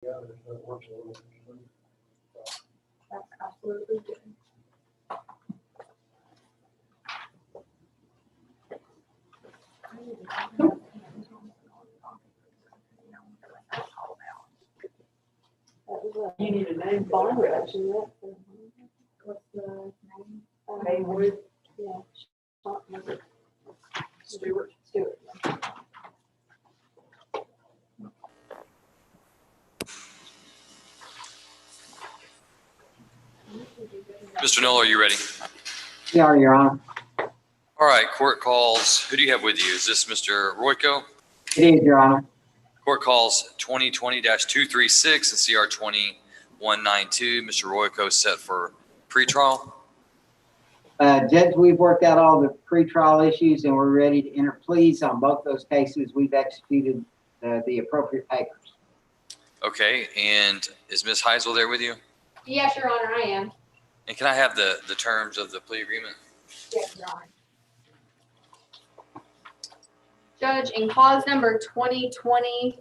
That's absolutely good. You need a name bond reduction, What's the name? Haywood Yeah. Stewart. Stewart. Mr. Knoll, are you ready? Yeah, Your Honor. All right, court calls. Who do you have with you? Is this Mr. Royko? It is, Your Honor. Court calls 2020-236 and CR 2192. Mr. Royko set for pretrial. Judge, we've worked out all the pretrial issues and we're ready to enter pleas on both those cases. We've executed the appropriate papers. Okay, and is Ms. Heisel there with you? Yes, Your Honor, I am. And can I have the terms of the plea agreement? Yes, Your Honor. Judge, in cause number 2020-236,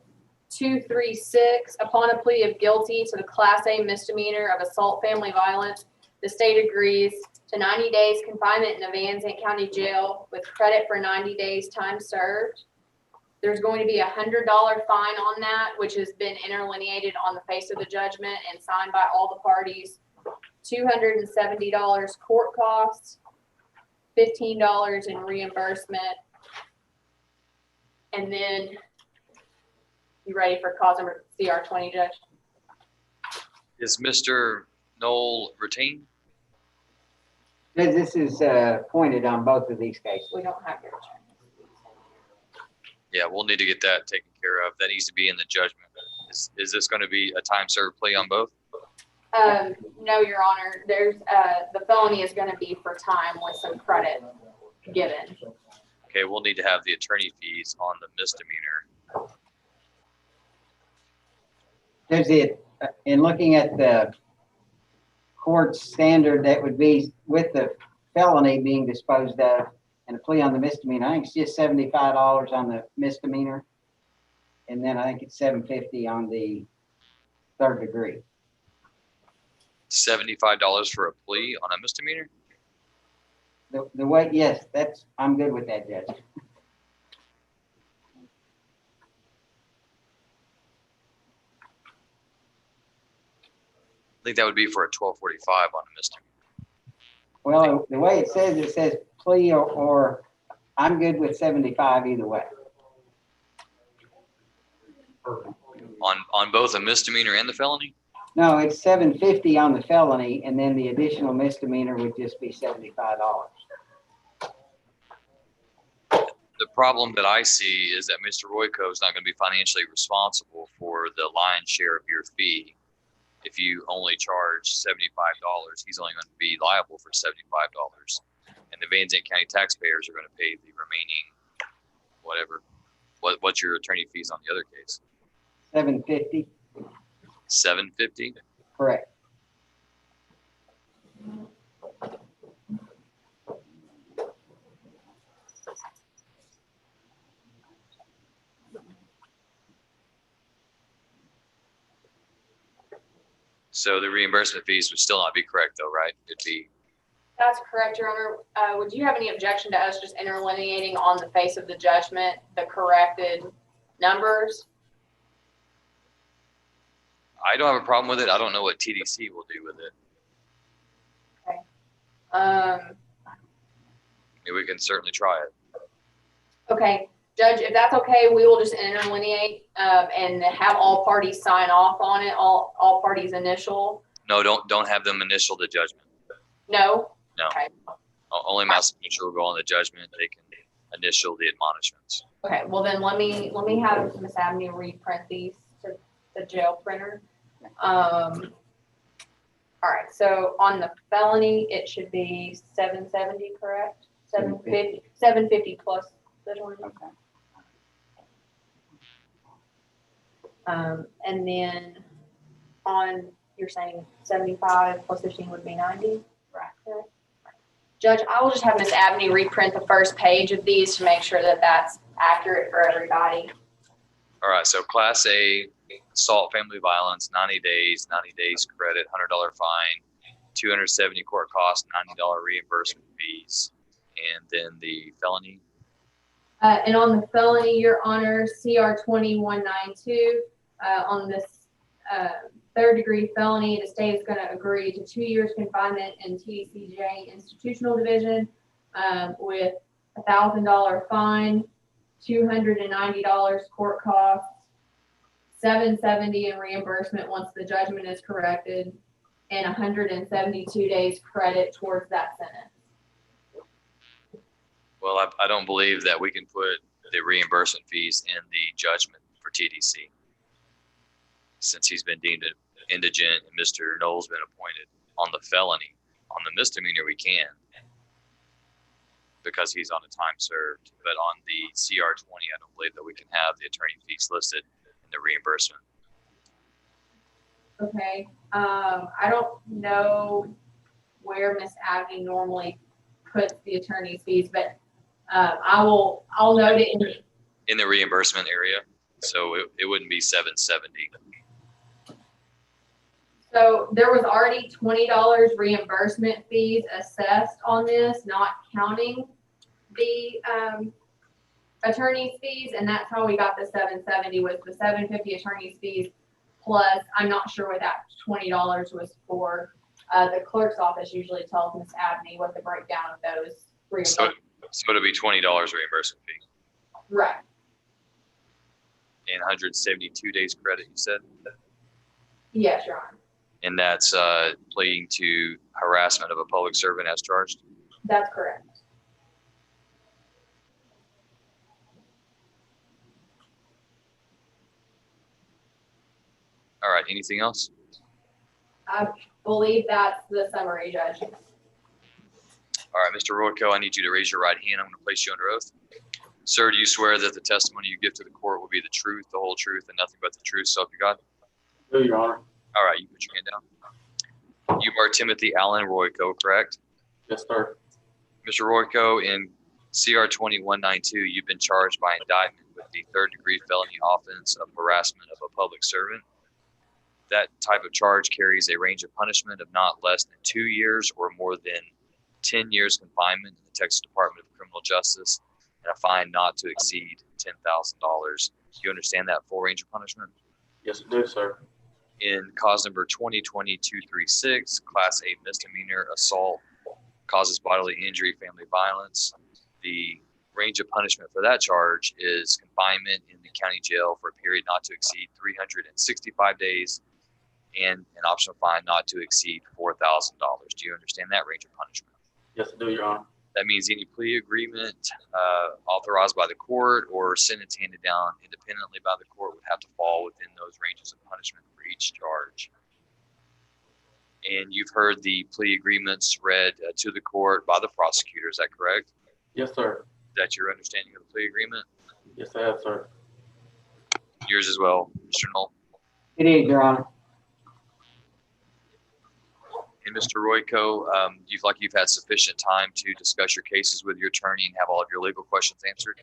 upon a plea of guilty to the Class A misdemeanor of assault family violence, the state agrees to 90 days confinement in the Van Zandt County Jail with credit for 90 days time served. There's going to be a $100 fine on that, which has been interlineated on the face of the judgment and signed by all the parties. $270 court costs, $15 in reimbursement. And then, you ready for cause number CR 20, Judge? Is Mr. Knoll retained? Judge, this is pointed on both of these cases. We don't have your attorney. Yeah, we'll need to get that taken care of. That needs to be in the judgment. Is this going to be a time served plea on both? No, Your Honor. There's the felony is going to be for time with some credit given. Okay, we'll need to have the attorney fees on the misdemeanor. Judge, in looking at the court standard, that would be with the felony being disposed of and a plea on the misdemeanor. I think it's just $75 on the misdemeanor. And then I think it's $750 on the third degree. $75 for a plea on a misdemeanor? The way, yes, I'm good with that, Judge. I think that would be for a 1245 on a misdemeanor. Well, the way it says plea or I'm good with 75 either way. On both a misdemeanor and the felony? No, it's $750 on the felony, and then the additional misdemeanor would just be $75. The problem that I see is that Mr. Royko is not going to be financially responsible for the lion's share of your fee. If you only charge $75, he's only going to be liable for $75. And the Van Zandt County taxpayers are going to pay the remaining, whatever. What's your attorney fees on the other case? $750, $750? correct. So the reimbursement fees would still not be correct though, right? It'd be, That's correct, Your Honor. Would you have any objection to us just interlineating on the face of the judgment the corrected numbers? I don't have a problem with it. I don't know what TDC will do with it. I mean, we can certainly try it. Okay, Judge, if that's okay, we will just interlineate and have all parties sign off on it, all parties initial. No, don't have them initial the judgment. No? No. Okay. Only my signature will go on the judgment. They can initial the admonishments. Okay, well then let me have Ms. Abney reprint these to the jail printer. All right, so on the felony, it should be $770, correct? $750 plus the 20. Okay. And then on, you're saying 75 plus 15 would be 90? Right. Correct. Judge, I will just have Ms. Abney reprint the first page of these to make sure that that's accurate for everybody. All right, so Class A assault, family violence, 90 days, 90 days credit, $100 fine, 270 court costs, $90 reimbursement fees, and then the felony. And on the felony, Your Honor, CR 2192, on this third degree felony, the state is going to agree to 2 years confinement in TDCJ institutional division with $1,000 fine, $290 court costs, $770 in reimbursement once the judgment is corrected, and 172 days credit towards that sentence. Well, I don't believe that we can put the reimbursement fees in the judgment for TDC, since he's been deemed indigent and Mr. Knoll's been appointed. On the felony. On the misdemeanor, we can, because he's on a time served. But on the CR 20, I don't believe that we can have the attorney fees listed in the reimbursement. Okay, I don't know where Miss Abney normally puts the attorney's fees, but I'll note it In the reimbursement area, so it wouldn't be 770. So there was already $20 reimbursement fees assessed on this, not counting the attorney's fees, and that's how we got the 770 was the 750 attorney's fees plus, I'm not sure what that $20 was for. The clerk's office usually tells Miss Abney what the breakdown of those reimbursements. So it'll be $20 reimbursement fee Right. and 172 days credit, you said? Yes, Your Honor. And that's pleading to harassment of a public servant as charged? That's correct. All right, anything else? I believe that's the summary, Judge. All right, Mr. Royko, I need you to raise your right hand. I'm going to place you under oath. Sir, do you swear that the testimony you give to the court will be the truth, the whole truth, and nothing but the truth, so help you God? Do, Your Honor. All right, you put your hand down. You are Timothy Allen Royko, correct? Yes, sir. Mr. Royko, in CR 2192, you've been charged by indictment with the third-degree felony offense of harassment of a public servant. That type of charge carries a range of punishment of not less than 2 years or more than 10 years confinement in the Texas Department of Criminal Justice and a fine not to exceed $10,000. Do you understand that full range of punishment? Yes, I do, sir. In cause number 2020-236, Class A misdemeanor assault causes bodily injury, family violence. The range of punishment for that charge is confinement in the county jail for a period not to exceed 365 days and an optional fine not to exceed $4,000. Do you understand that range of punishment? Yes, I do, Your Honor. That means any plea agreement authorized by the court or sentence handed down independently by the court would have to fall within those ranges of punishment for each charge. And you've heard the plea agreements read to the court by the prosecutor, is that correct? Yes, sir. That's your understanding of the plea agreement? Yes, I have, sir. Yours as well, Mr. Knoll. It is, Your Honor. And Mr. Royko, do you feel like you've had sufficient time to discuss your cases with your attorney and have all of your legal questions answered?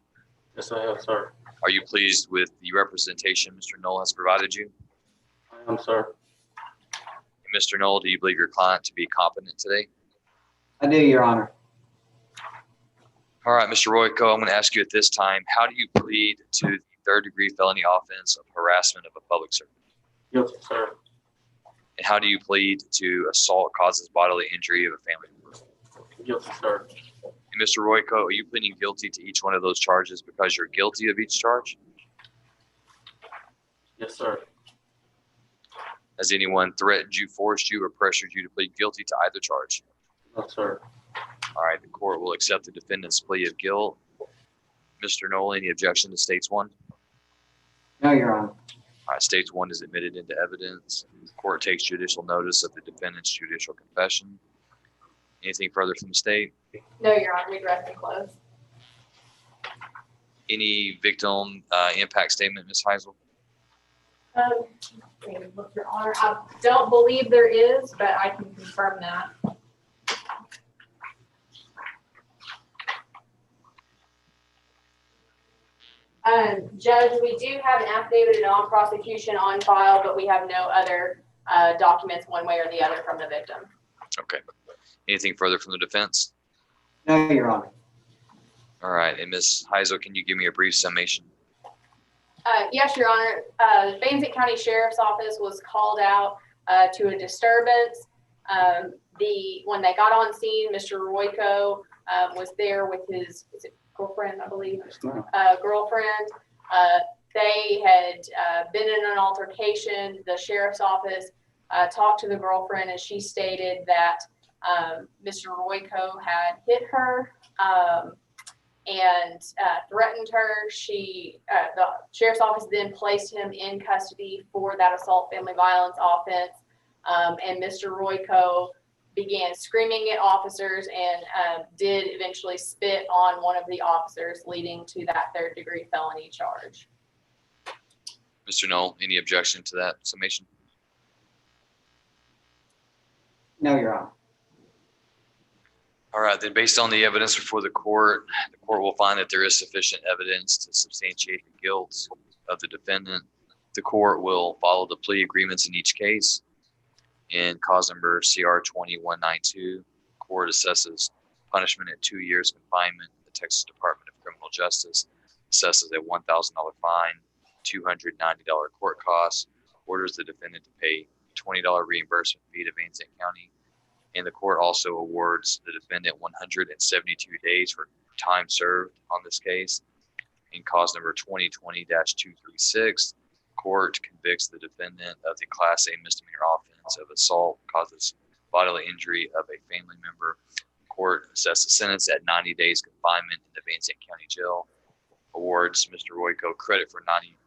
Yes, I have, sir. Are you pleased with the representation Mr. Knoll has provided you? I am, sir. And Mr. Knoll, do you believe your client to be competent today? I do, Your Honor. All right, Mr. Royko, I'm going to ask you at this time, how do you plead to the third-degree felony offense of harassment of a public servant? Guilty, sir. And how do you plead to assault causes bodily injury of a family member? Guilty, sir. And Mr. Royko, are you pleading guilty to each one of those charges because you're guilty of each charge? Yes, sir. Has anyone threatened you, forced you, or pressured you to plead guilty to either charge? No, sir. All right, the court will accept the defendant's plea of guilt. Mr. Knoll, any objection to States 1? No, Your Honor. All right, States 1 is admitted into evidence. The court takes judicial notice of the defendant's judicial confession. Anything further from the state? No, Your Honor, we'd rest and close. Any victim impact statement, Ms. Heisel? Look, Your Honor, I don't believe there is, but I can confirm that. Judge, we do have an affidavit of non-prosecution on file, but we have no other documents one way or the other from the victim. Okay. Anything further from the defense? No, Your Honor. All right. And Ms. Heisel, can you give me a brief summation? Yes, Your Honor. The Van Zandt County Sheriff's Office was called out to a disturbance. When they got on scene, Mr. Royko was there with his girlfriend, I believe. Girlfriend. They had been in an altercation. The sheriff's office talked to the girlfriend, and she stated that Mr. Royko had hit her and threatened her. The sheriff's office then placed him in custody for that assault family violence offense. And Mr. Royko began screaming at officers and did eventually spit on one of the officers, leading to that third-degree felony charge. Mr. Knoll, any objection to that summation? No, Your Honor. All right, then based on the evidence before the court will find that there is sufficient evidence to substantiate the guilt of the defendant. The court will follow the plea agreements in each case. In cause number CR 20192, court assesses punishment at 2 years confinement. The Texas Department of Criminal Justice assesses a $1,000 fine, $290 court costs, orders the defendant to pay $20 reimbursement fee to Van Zandt County, and the court also awards the defendant 172 days for time served on this case. In cause number 2020-236, court convicts the defendant of the Class A misdemeanor offense of assault causes bodily injury of a family member. Court assesses sentence at 90 days confinement in the Van Zandt County Jail, awards Mr. Royko credit for 90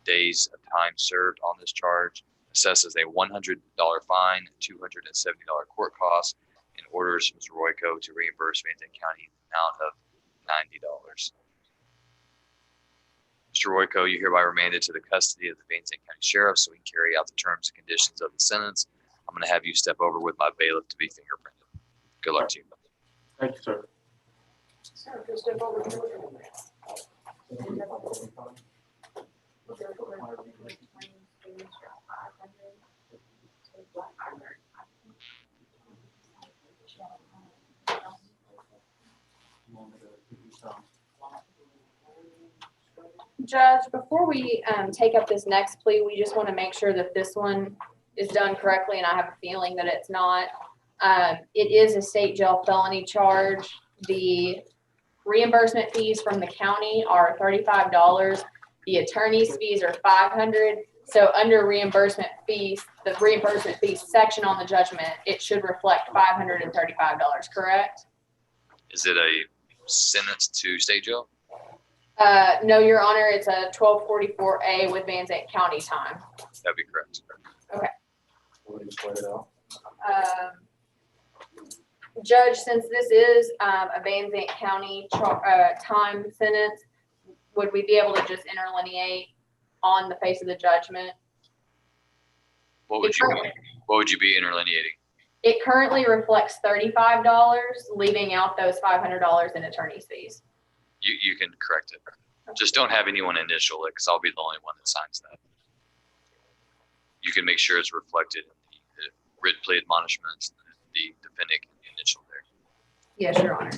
days of time served on this charge, assesses a $100 fine, $270 court costs, and orders Mr. Royko to reimburse Van Zandt County in the amount of $90. Mr. Royko, you hereby remanded to the custody of the Van Zandt County Sheriff so we can carry out the terms and conditions of the sentence. I'm going to have you step over with my bailiff to be fingerprinted. Good luck to you. Thank you, sir. Sir, just step over here. Judge, before we take up this next plea, we just want to make sure that this one is done correctly, and I have a feeling that it's not. It is a state jail felony charge. The reimbursement fees from the county are $35. The attorney's fees are $500. So under reimbursement fees, the reimbursement fees section on the judgment, it should reflect $535, correct? Is it a sentence to state jail? No, Your Honor, it's a 1244A with Van Zandt County time. That'd be correct. Judge, since this is a Van Zandt County time sentence, would we be able to just interlineate on the face of the judgment? What would you be interlineating? It currently reflects $35, leaving out those $500 in attorney's fees. You can correct it. Just don't have anyone initial it because I'll be the only one that signs that. You can make sure it's reflected in the written plea admonishments. The defendant can initial there. Yes, Your Honor.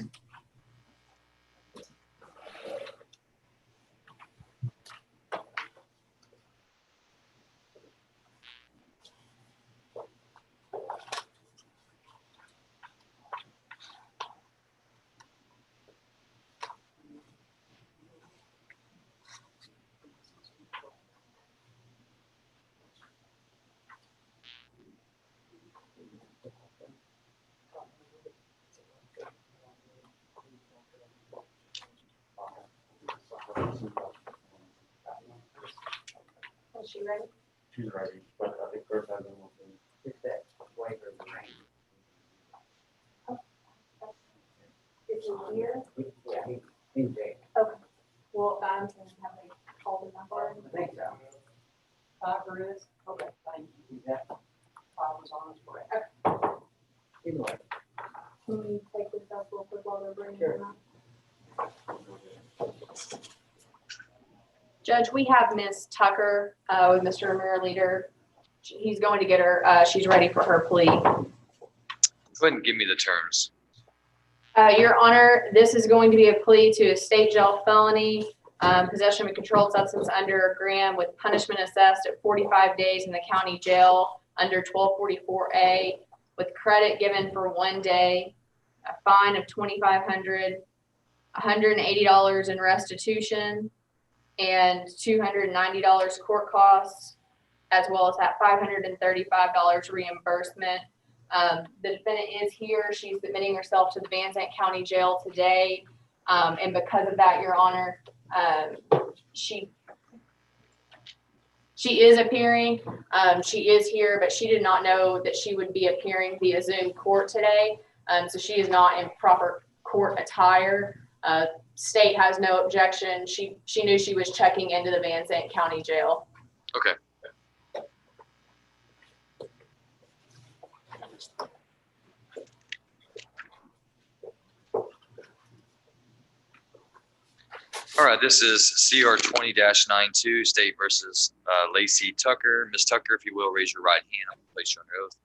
Is she ready? She's ready, but I think first I don't want to. It's that waiver of the range. Is he here? Yeah, he's there. Okay. Well, have they called him number? I think so. Fiver is, okay, thank you. He's that. Five was on his way. Anyway, Can you take this up real quick while they're bringing Sure. him up? Judge, we have Ms. Tucker, with Mr. Mirror Leader. He's going to get her, she's ready for her plea. Go ahead and give me the terms. Your Honor, this is going to be a plea to a state jail felony, possession of a controlled substance under Graham with punishment assessed at 45 days in the county jail under 1244A, with credit given for 1 day, a fine of $2,500, $180 in restitution, and $290 court costs, as well as that $535 reimbursement. The defendant is here. She's submitting herself to the Van Zandt County Jail today. And because of that, Your Honor, she is appearing. She is here, but she did not know that she would be appearing via Zoom court today. So she is not in proper court attire. State has no objection. She knew she was checking into the Van Zandt County Jail. Okay. All right, this is CR 20-92, State versus Lacey Tucker. Ms. Tucker, if you will, raise your right hand. I'm going to place you under oath.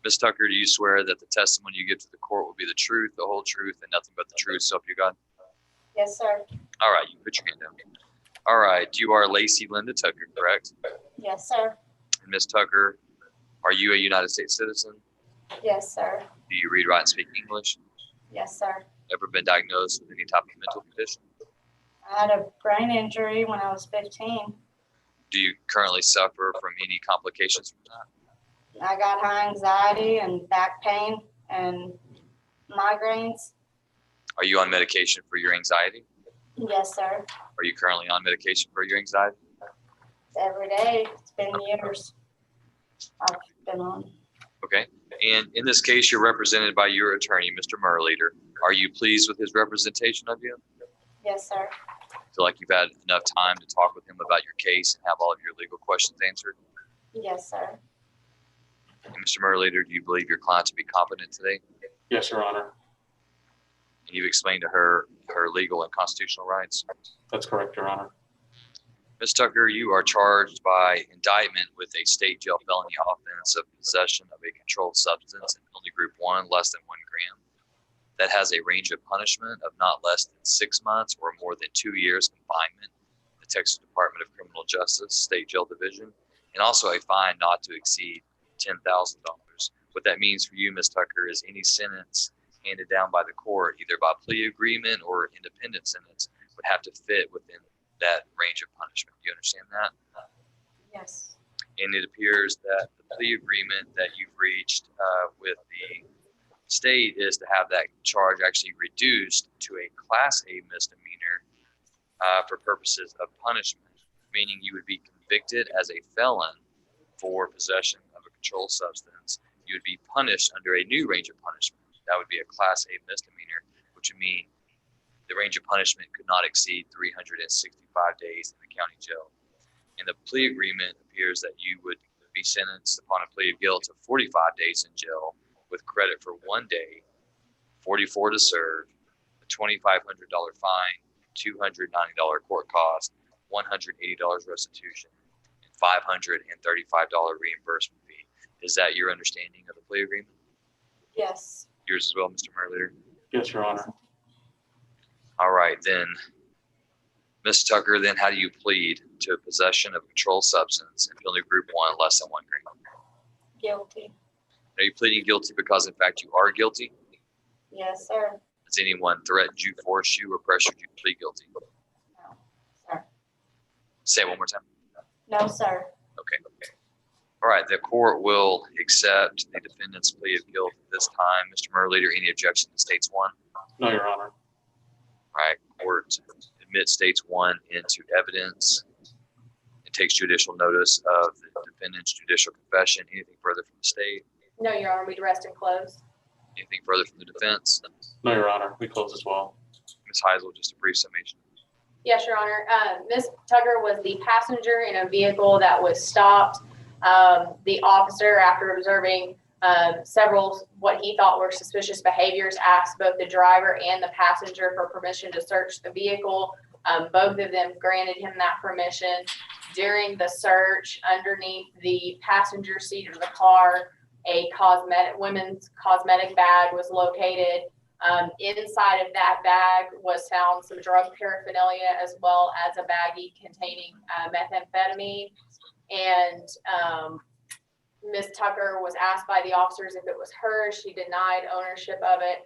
Ms. Tucker, do you swear that the testimony you give to the court will be the truth, the whole truth, and nothing but the truth, so help you God? Yes, sir. All right, you can put your hand down. All right, you are Lacey Linda Tucker, correct? Yes, sir. And Ms. Tucker, are you a United States citizen? Yes, sir. Do you read, write, and speak English? Yes, sir. Ever been diagnosed with any type of mental condition? I had a brain injury when I was 15. Do you currently suffer from any complications from that? I got high anxiety and back pain and migraines. Are you on medication for your anxiety? Yes, sir. Are you currently on medication for your anxiety? Every day. It's been years I've been on. Okay. And in this case, you're represented by your attorney, Mr. Murleader. Are you pleased with his representation of you? Yes, sir. Feel like you've had enough time to talk with him about your case and have all of your legal questions answered? Yes, sir. And Mr. Murleader, do you believe your client to be competent today? Yes, Your Honor. And you've explained to her her legal and constitutional rights? That's correct, Your Honor. Ms. Tucker, you are charged by indictment with a state jail felony offense of possession of a controlled substance in penalty group 1, less than 1 gram. That has a range of punishment of not less than 6 months or more than 2 years confinement in the Texas Department of Criminal Justice State Jail Division, and also a fine not to exceed $10,000. What that means for you, Ms. Tucker, is any sentence handed down by the court, either by plea agreement or independent sentence, would have to fit within that range of punishment. Do you understand that? Yes. And it appears that the plea agreement that you've reached with the state is to have that charge actually reduced to a Class A misdemeanor for purposes of punishment, meaning you would be convicted as a felon for possession of a controlled substance. You would be punished under a new range of punishment. That would be a Class A misdemeanor, which would mean the range of punishment could not exceed 365 days in the county jail. In the plea agreement, it appears that you would be sentenced upon a plea of guilt to 45 days in jail with credit for 1 day, 44 to serve, a $2,500 fine, $290 court cost, $180 restitution, and $535 reimbursement fee. Is that your understanding of the plea agreement? Yes. Yours as well, Mr. Murleader? Yes, Your Honor. All right, then, Ms. Tucker, then how do you plead to possession of a controlled substance in penalty group 1, less than 1 gram? Guilty. Are you pleading guilty because, in fact, you are guilty? Yes, sir. Has anyone threatened you, forced you, or pressured you to plead guilty? No, sir. Say it one more time. No, sir. Okay. All right, the court will accept the defendant's plea of guilt at this time. Mr. Murleader, any objection to States 1? No, Your Honor. All right, court admits States 1 into evidence. It takes judicial notice of the defendant's judicial confession. Anything further from the state? No, Your Honor, we'd rest and close. Anything further from the defense? No, Your Honor. We close as well. Ms. Heisel, just a brief summation. Yes, Your Honor. Ms. Tucker was the passenger in a vehicle that was stopped. The officer, after observing several what he thought were suspicious behaviors, asked both the driver and the passenger for permission to search the vehicle. Both of them granted him that permission. During the search, underneath the passenger seat of the car, a women's cosmetic bag was located. Inside of that bag was found some drug paraphernalia as well as a baggie containing methamphetamine. And Ms. Tucker was asked by the officers if it was hers. She denied ownership of it.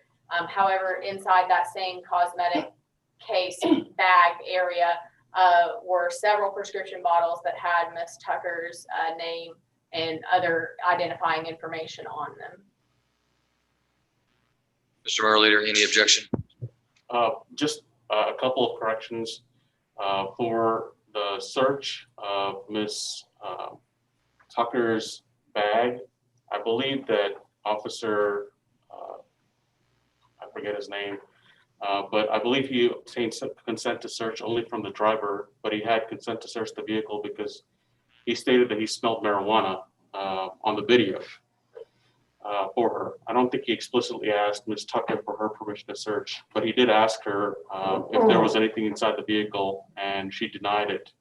However, inside that same cosmetic case bag area were several prescription bottles that had Ms. Tucker's name and other identifying information on them. Mr. Murleader, any objection? Just a couple of corrections. For the search of Miss Tucker's bag, I believe that officer, I forget his name, but I believe he obtained consent to search only from the driver, but he had consent to search the vehicle because he stated that he smelled marijuana on the video for her. I don't think he explicitly asked Ms. Tucker for her permission to search, but he did ask her if there was anything inside the vehicle, and she denied it.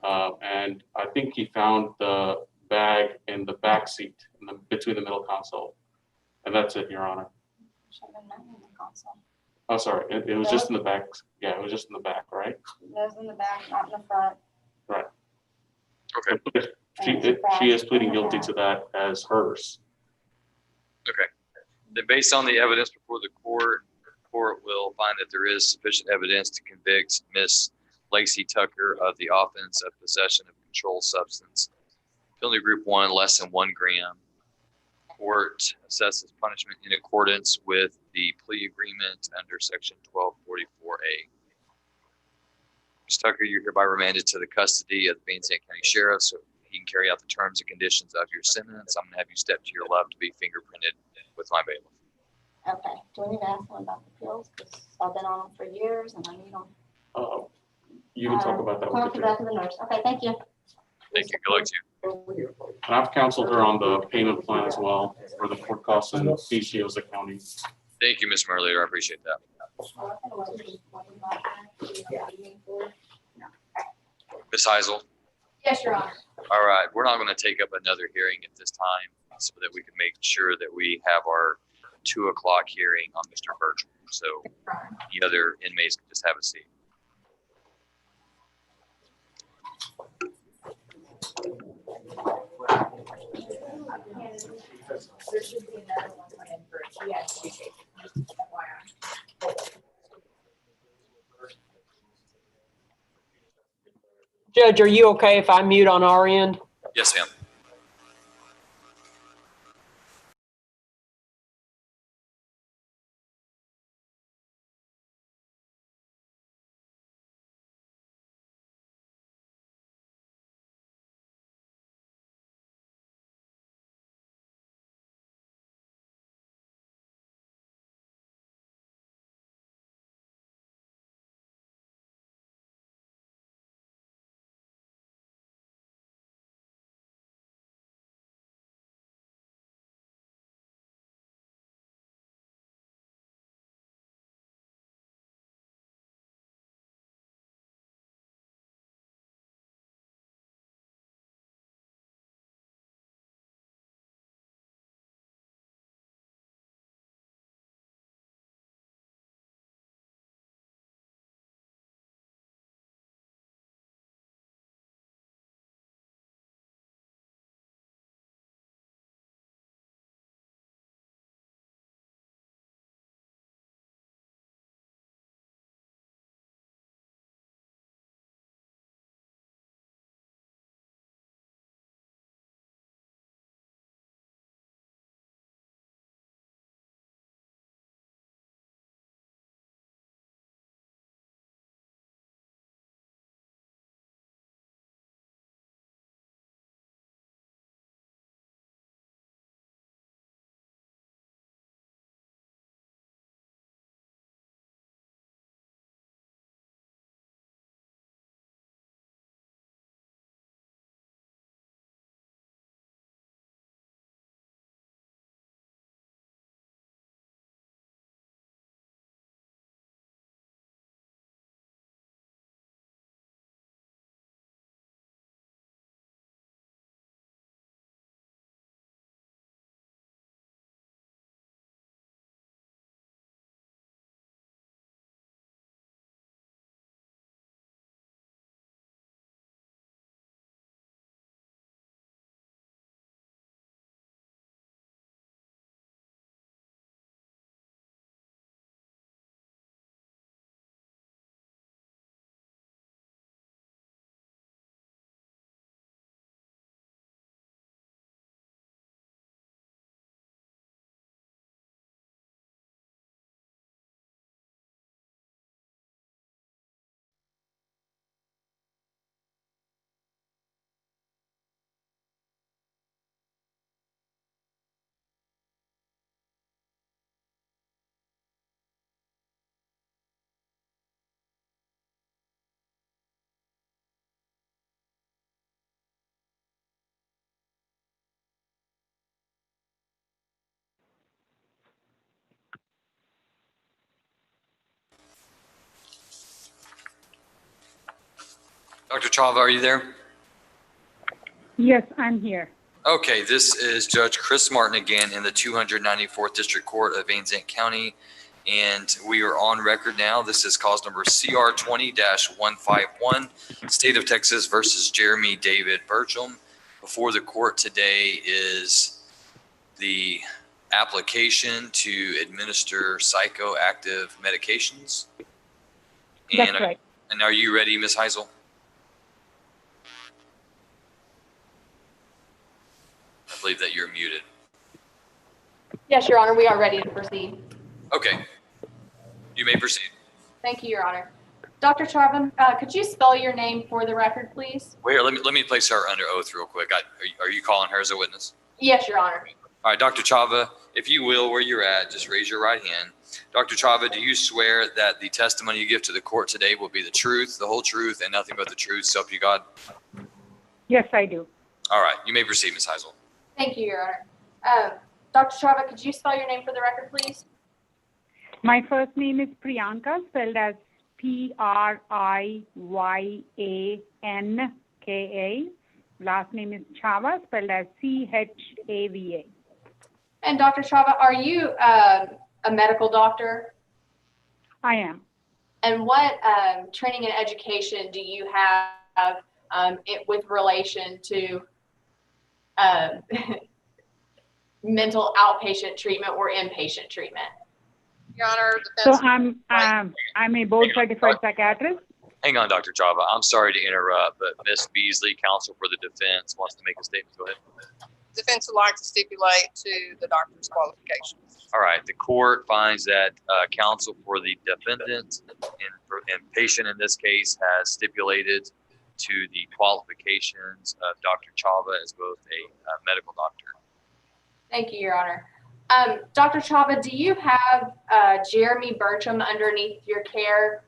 And I think he found the bag in the back seat between the middle console. And that's it, Your Honor. Should have been none in the console. Oh, sorry, it was just in the back. Yeah, it was just in the back, right? Those in the back, not in the front. Okay. She is pleading guilty to that as hers. Okay. Then based on the evidence before the court will find that there is sufficient evidence to convict Miss Lacey Tucker of the offense of possession of controlled substance. Penalty group 1, less than 1 gram. Court assesses punishment in accordance with the plea agreement under section 1244A. Ms. Tucker, you're hereby remanded to the custody of the Van Zandt County Sheriff so he can carry out the terms and conditions of your sentence. I'm gonna have you step to your left to be fingerprinted with my bailiff. Okay, do we need to ask them about the pills? Because I've been on them for years and I need them. You can talk about that with Talk the about judge. the nurse. Okay, thank you. Thank you. Good luck to you. And I've counseled her on the payment plan as well for the court costs and fees she owes the county. Thank you, Ms. Murleader. I appreciate that. Ms. Heisel. Yes, Your Honor. All right, we're not going to take up another hearing at this time so that we can make sure that we have our 2 o'clock hearing on Mr. Bertram. So the other inmates can just have a seat. There should be another one planned for it. She has to be taken. FYI. Judge, are you okay if I mute on our end? Yes, ma'am. Dr. Chava, are you there? Yes, I'm here. Okay, this is Judge Chris Martin again in the 294th District Court of Van Zandt County. And we are on record now. This is cause number CR 20-151, State of Texas versus Jeremy David Burcham. Before the court today is the application to administer psychoactive medications. That's right. And are you ready, Ms. Heisel? I believe that you're muted. Yes, Your Honor, we are ready to proceed. Okay, you may proceed. Thank you, Your Honor. Dr. Chava, could you spell your name for the record, please? Wait, let me place her under oath real quick. Are you calling her as a witness? Yes, Your Honor. All right, Dr. Chava, if you will, where you're at, just raise your right hand. Dr. Chava, do you swear that the testimony you give to the court today will be the truth, the whole truth, and nothing but the truth, so help you God? Yes, I do. All right, you may proceed, Ms. Heisel. Thank you, Your Honor. Dr. Chava, could you spell your name for the record, please? My first name is Priyanka, spelled as Pryayanka. Last name is Chava, spelled as Chava. And Dr. Chava, are you a medical doctor? I am. And what training and education do you have with relation to mental outpatient treatment or inpatient treatment? Your Honor, So defense. I'm a board certified psychiatrist. Hang on, Dr. Chava. I'm sorry to interrupt, but Ms. Beasley, counsel for the defense, wants to make a statement. Go ahead. Defense would like to stipulate to the doctor's qualifications. All right, the court finds that counsel for the defendant and patient in this case has stipulated to the qualifications of Dr. Chava as both a medical doctor. Thank you, Your Honor. Dr. Chava, do you have Jeremy Burcham underneath your care?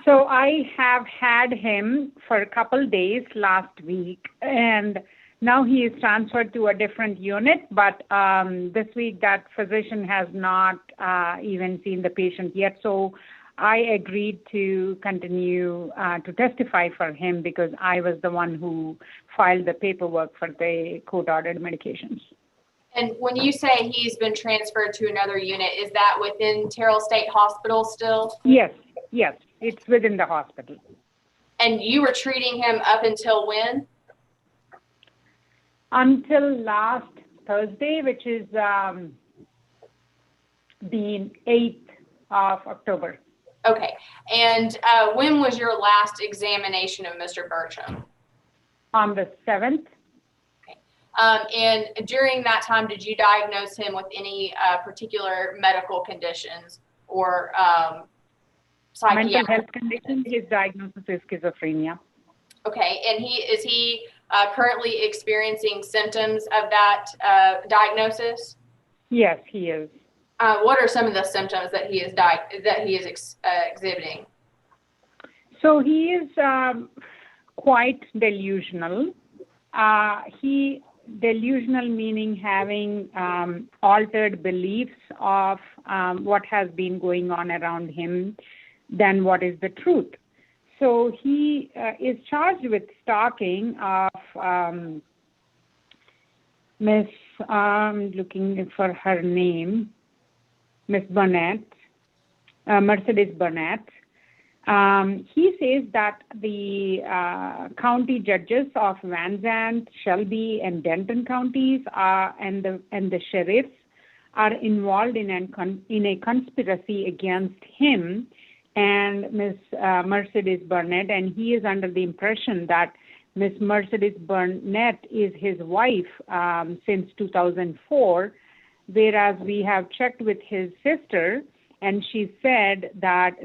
So I have had him for a couple days last week, and now he is transferred to a different unit, but this week that physician has not even seen the patient yet. So I agreed to continue to testify for him because I was the one who filed the paperwork for the court-ordered medications. And when you say he's been transferred to another unit, is that within Terrell State Hospital still? Yes, it's within the hospital. And you were treating him up until when? Until last Thursday, which is the 8th of October. Okay. And when was your last examination of Mr. Burcham? On the 7th. And during that time, did you diagnose him with any particular medical conditions or psychiatric? Mental health condition, his diagnosis is schizophrenia. Okay. And is he currently experiencing symptoms of that diagnosis? Yes, he is. What are some of the symptoms that he is exhibiting? So he is quite delusional. Delusional meaning having altered beliefs of what has been going on around him than what is the truth. So he is charged with stalking of Miss, looking for her name, Miss Burnett, Mercedes Burnett. He says that the county judges of Van Zandt, Shelby, and Denton counties and the sheriffs are involved in a conspiracy against him and Miss Mercedes Burnett, and he is under the impression that Miss Mercedes Burnett is his wife since 2004, whereas we have checked with his sister, and she said that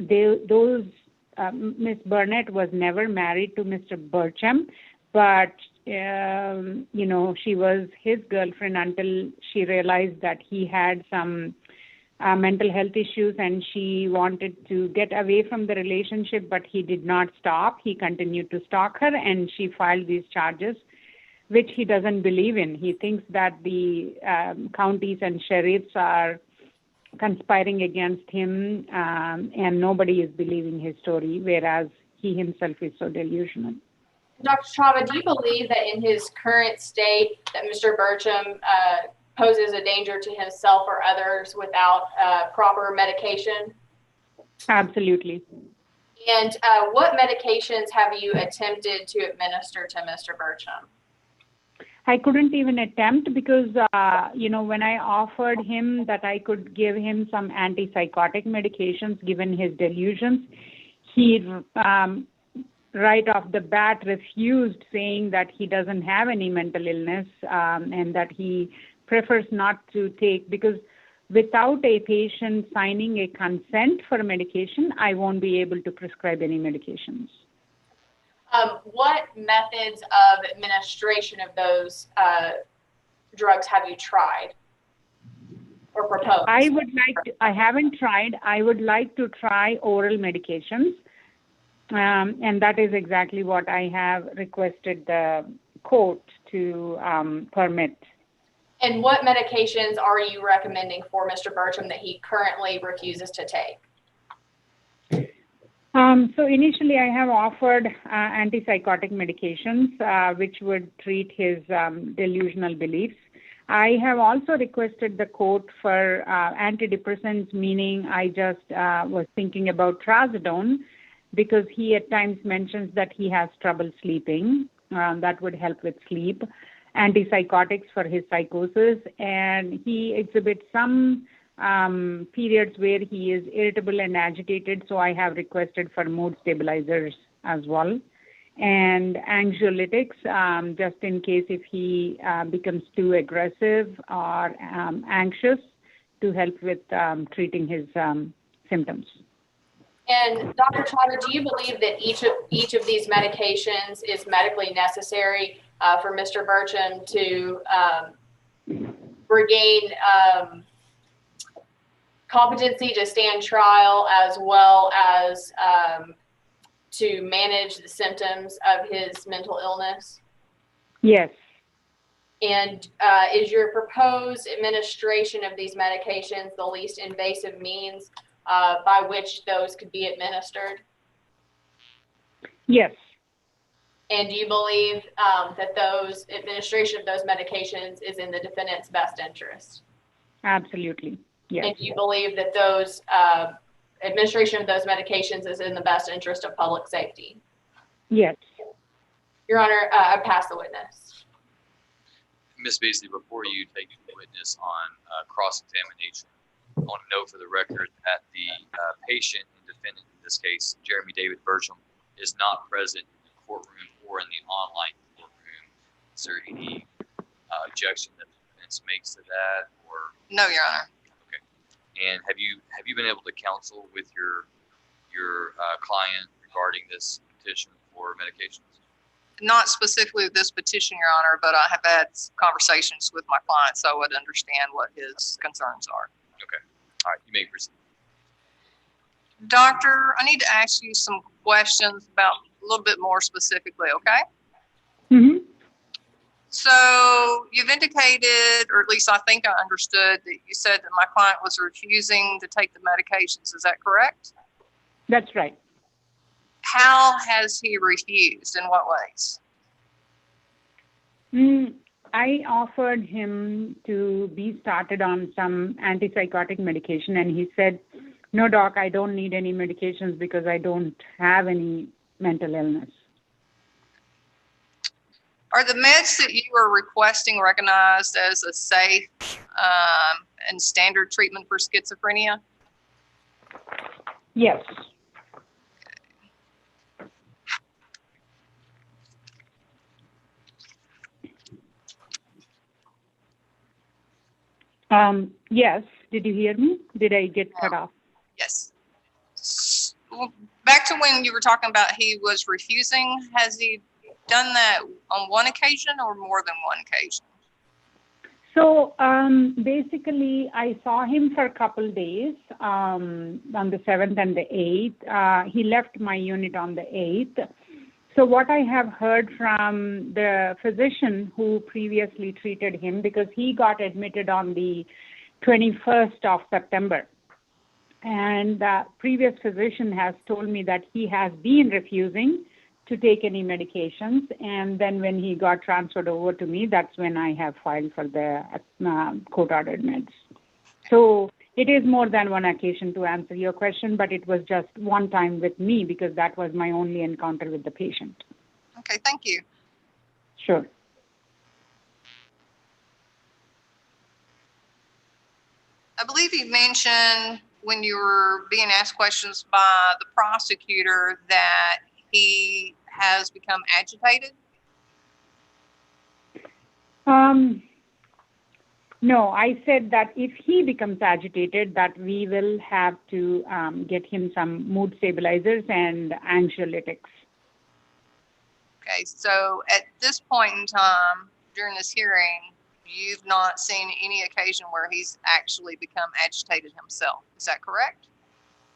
Miss Burnett was never married to Mr. Burcham, but she was his girlfriend until she realized that he had some mental health issues, and she wanted to get away from the relationship, but he did not stop. He continued to stalk her, and she filed these charges, which he doesn't believe in. He thinks that the counties and sheriffs are conspiring against him, and nobody is believing his story, whereas he himself is so delusional. Dr. Chava, do you believe that in his current state that Mr. Burcham poses a danger to himself or others without proper medication? Absolutely. And what medications have you attempted to administer to Mr. Burcham? I couldn't even attempt because, when I offered him that I could give him some antipsychotic medications given his delusions, he right off the bat refused, saying that he doesn't have any mental illness and that he prefers not to take, because without a patient signing a consent for medication, I won't be able to prescribe any medications. What methods of administration of those drugs have you tried or proposed? I haven't tried. I would like to try oral medications. And that is exactly what I have requested the court to permit. And what medications are you recommending for Mr. Burcham that he currently refuses to take? So initially I have offered antipsychotic medications, which would treat his delusional beliefs. I have also requested the court for antidepressants, meaning I just was thinking about trazodone, because he at times mentions that he has trouble sleeping. That would help with sleep. Antipsychotics for his psychosis, and he exhibits some periods where he is irritable and agitated, so I have requested for mood stabilizers as well, and anxiolytics, just in case if he becomes too aggressive or anxious, to help with treating his symptoms. And Dr. Chava, do you believe that each of these medications is medically necessary for Mr. Burcham to regain competency to stand trial, as well as to manage the symptoms of his mental illness? Yes. And is your proposed administration of these medications the least invasive means by which those could be administered? Yes. And do you believe that those administration of those medications is in the defendant's best interest? Absolutely. Yes. And do you believe that those administration of those medications is in the best interest of public safety? Yes. Your Honor, I pass the witness. Ms. Beasley, before you take the witness on cross-examination, I want to note for the record that the patient and defendant in this case, Jeremy David Burcham, is not present in the courtroom or in the online courtroom. Is there any objection that the defense makes to that, or? No, Your Honor. Okay. And have you been able to counsel with your client regarding this petition for medications? Not specifically this petition, Your Honor, but I have had conversations with my client, so I would understand what his concerns are. Okay. All right. You may proceed. Doctor, I need to ask you some questions about a little bit more specifically, okay? Mm-hmm. So you've indicated, or at least I think I understood, that you said that my client was refusing to take the medications. Is that correct? That's right. How has he refused? In what ways? I offered him to be started on some antipsychotic medication, and he said, "No, doc, I don't need any medications because I don't have any mental illness." Are the meds that you are requesting recognized as a safe and standard treatment for schizophrenia? Yes. Yes. Did you hear me? Did I get cut off? Yes. Well, back to when you were talking about he was refusing, has he done that on one occasion or more than one occasion? So basically, I saw him for a couple days on the 7th and the 8th. He left my unit on the 8th. So what I have heard from the physician who previously treated him, because he got admitted on the 21st of September, And the previous physician has told me that he has been refusing to take any medications. And then when he got transferred over to me, that's when I have filed for the court-ordered meds. So it is more than one occasion to answer your question, but it was just one time with me because that was my only encounter with the patient. Okay, thank you. Sure. I believe you mentioned when you were being asked questions by the prosecutor that he has become agitated. No, I said that if he becomes agitated, that we will have to get him some mood stabilizers and anxiolytics. Okay, so at this point in time during this hearing, you've not seen any occasion where he's actually become agitated himself. Is that correct?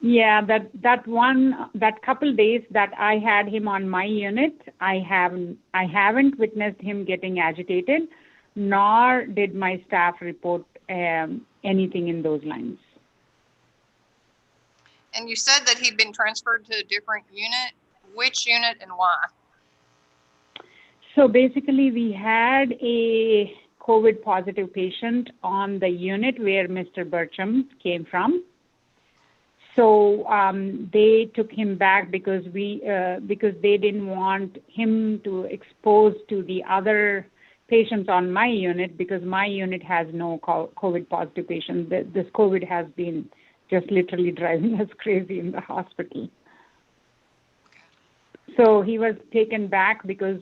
Yeah, that couple days that I had him on my unit, I haven't witnessed him getting agitated, nor did my staff report anything in those lines. And you said that he'd been transferred to a different unit. Which unit and why? So basically, we had a COVID positive patient on the unit where Mr. Burcham came from. So they took him back because they didn't want him to expose to the other patients on my unit, because my unit has no COVID positive patients. This COVID has been just literally driving us crazy in the hospital. So he was taken back because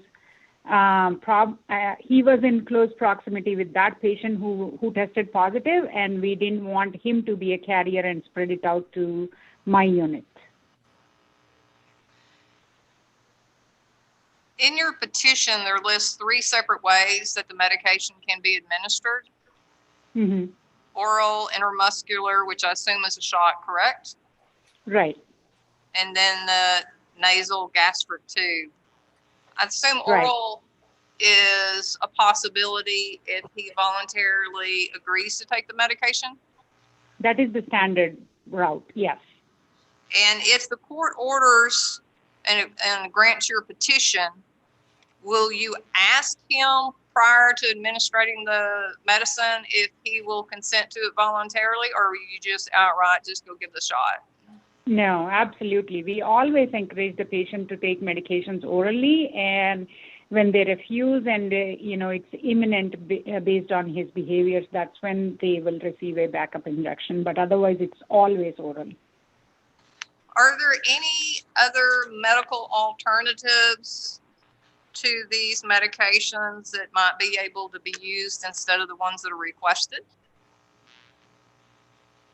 he was in close proximity with that patient who tested positive, and we didn't want him to be a carrier and spread it out to my unit. In your petition, there lists 3 separate ways that the medication can be administered. Mm-hmm. Oral, intramuscular, which I assume is a shot, correct? Right. And then the nasal gastric tube. I assume Right. oral is a possibility if he voluntarily agrees to take the medication. That is the standard route, yes. And if the court orders and grants your petition, will you ask him prior to administering the medicine if he will consent to it voluntarily, or will you just outright just go give the shot? No, absolutely. We always encourage the patient to take medications orally, and when they refuse and it's imminent based on his behaviors, that's when they will receive a backup injection. But otherwise, it's always oral. Are there any other medical alternatives to these medications that might be able to be used instead of the ones that are requested?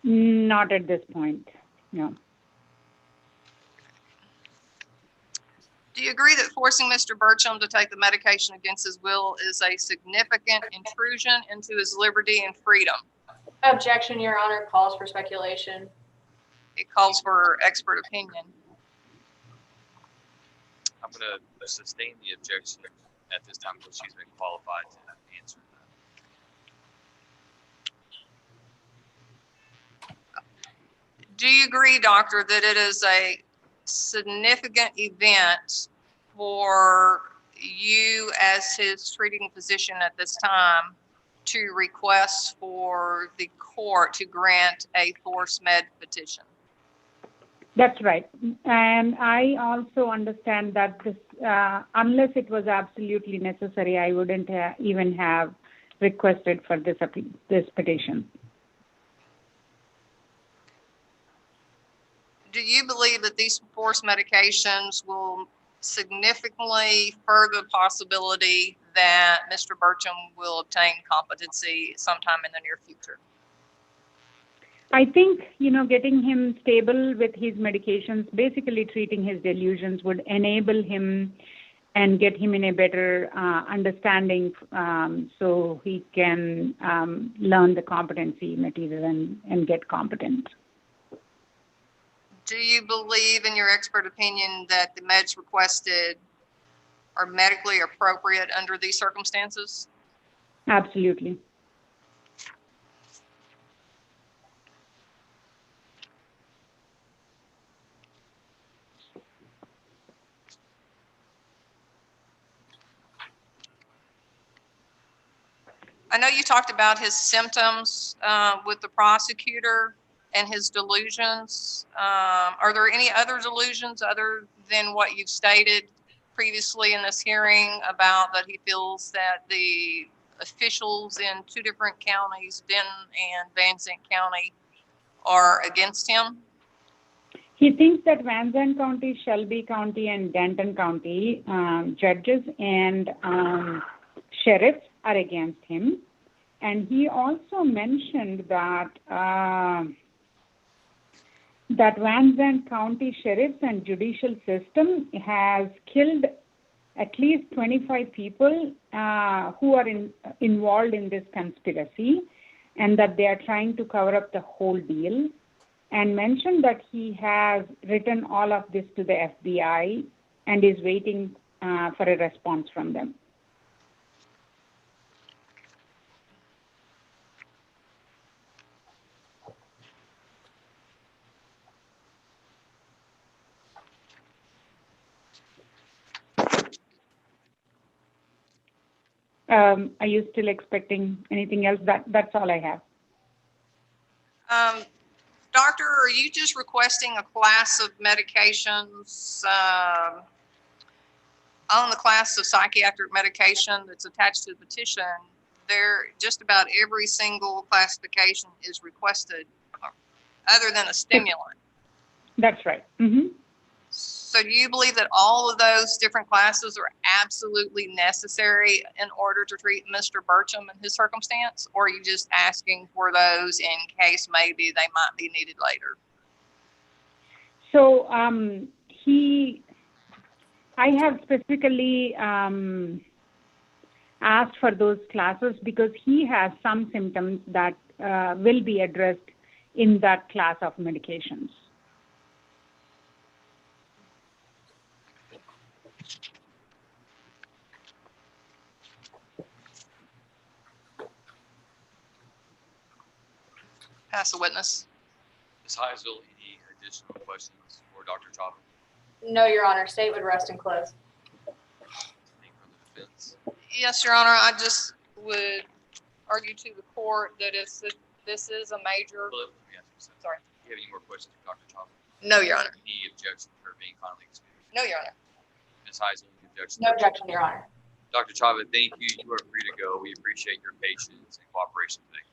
Not at this point, no. Do you agree that forcing Mr. Burcham to take the medication against his will is a significant intrusion into his liberty and freedom? Objection, Your Honor, calls for speculation. It calls for expert opinion. I'm going to sustain the objection at this time until she's been qualified to answer that. Do you agree, doctor, that it is a significant event for you as his treating physician at this time to request for the court to grant a force med petition? That's right. And I also understand that this, unless it was absolutely necessary, I wouldn't even have requested for this petition. Do you believe that these force medications will significantly further the possibility that Mr. Burcham will obtain competency sometime in the near future? I think, getting him stable with his medications, basically treating his delusions, would enable him and get him in a better understanding so he can learn the competency material and get competent. Do you believe, in your expert opinion, that the meds requested are medically appropriate under these circumstances? Absolutely. I know you talked about his symptoms with the prosecutor and his delusions. Are there any other delusions other than what you've stated previously in this hearing about that he feels that the officials in two different counties, Denton and Van Zandt County, are against him? He thinks that Van Zandt County, Shelby County, and Denton County judges and sheriffs are against him. And he also mentioned that that Van Zandt County sheriffs and judicial system has killed at least 25 people who are involved in this conspiracy, and that they are trying to cover up the whole deal, and mentioned that he has written all of this to the FBI and is waiting for a response from them. Are you still expecting anything else? That's all I have. Doctor, are you just requesting a class of medications on the class of psychiatric medication that's attached to the petition? There, just about every single classification is requested, other than a stimulant. That's right. Mm-hmm. So do you believe that all of those different classes are absolutely necessary in order to treat Mr. Burcham in his circumstance? Or are you just asking for those in case maybe they might be needed later? So I have specifically asked for those classes because he has some symptoms that will be addressed in that class of medications. Pass the witness. Ms. Heisel, any additional questions for Dr. Chapa? No, Your Honor. State would rest and close. Anything from the defense? Yes, Your Honor. I just would argue to the court that this is a major. Well, let me ask you something. Sorry. Do you have any more questions for Dr. Chapa? No, Your Honor. Any objection to her being kindly excused? No, Your Honor. Ms. Heisel, any objection? No objection, Your Honor. Dr. Chapa, thank you. You are free to go. We appreciate your patience and cooperation today.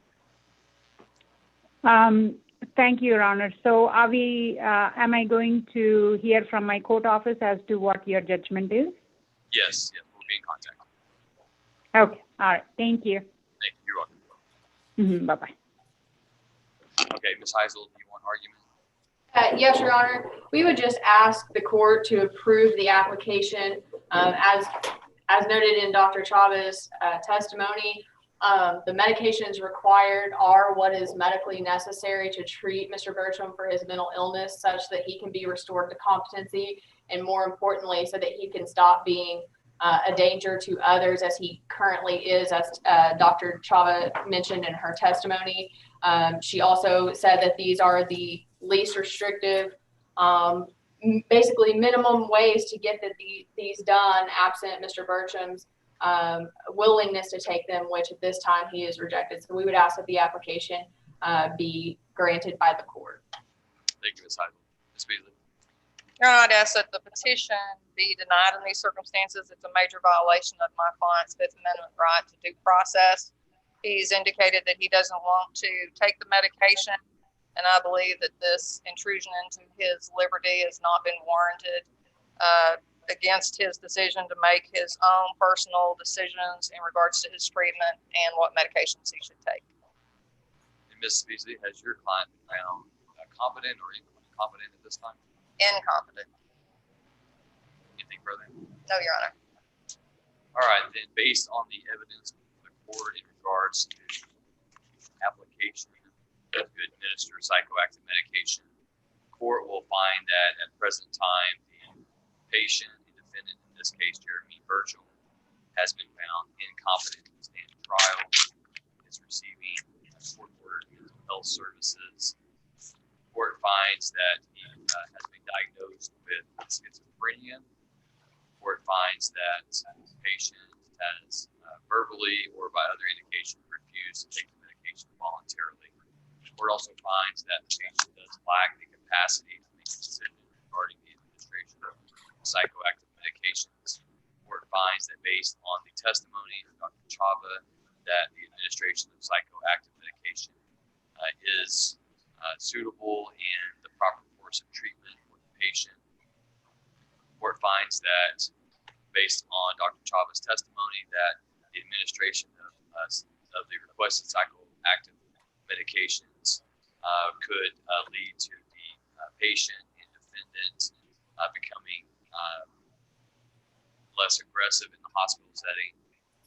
Thank you, Your Honor. So are we, am I going to hear from my court office as to what your judgment is? Yes, we'll be in contact. Okay, all right. Thank you. Thank you. You're welcome. Bye-bye. Okay, Ms. Heisel, do you want argument? Yes, Your Honor. We would just ask the court to approve the application as noted in Dr. Chaba's testimony. The medications required are what is medically necessary to treat Mr. Burcham for his mental illness such that he can be restored to competency, and more importantly, so that he can stop being a danger to others as he currently is, as Dr. Chaba mentioned in her testimony. She also said that these are the least restrictive, basically minimum ways to get these done absent Mr. Burcham's willingness to take them, which at this time he is rejected. So we would ask that the application be granted by the court. Thank you, Ms. Heisel. Ms. Beasley. Your Honor, I'd ask that the petition be denied in these circumstances. It's a major violation of my client's Fifth Amendment right to due process. He's indicated that he doesn't want to take the medication, and I believe that this intrusion into his liberty has not been warranted against his decision to make his own personal decisions in regards to his treatment and what medications he should take. And Ms. Beasley, has your client been found competent or incompetent at this time? Incompetent. Anything further? No, Your Honor. All right, then based on the evidence of the court in regards to application to administer psychoactive medication, the court will find that at present time, the patient, the defendant, in this case, Jeremy Burcham, has been found incompetent to stand trial, is receiving court-ordered mental health services. The court finds that he has been diagnosed with schizophrenia. The court finds that the patient has verbally or by other indication refuse to take the medication voluntarily. The court also finds that the patient does lack the capacity to make a decision regarding the administration of psychoactive medications. The court finds that based on the testimony of Dr. Chava, that the administration of psychoactive medication is suitable and the proper course of treatment for the patient. The court finds that based on Dr. Chava's testimony that the administration of the requested psychoactive medications could lead to the patient and defendant becoming less aggressive in the hospital setting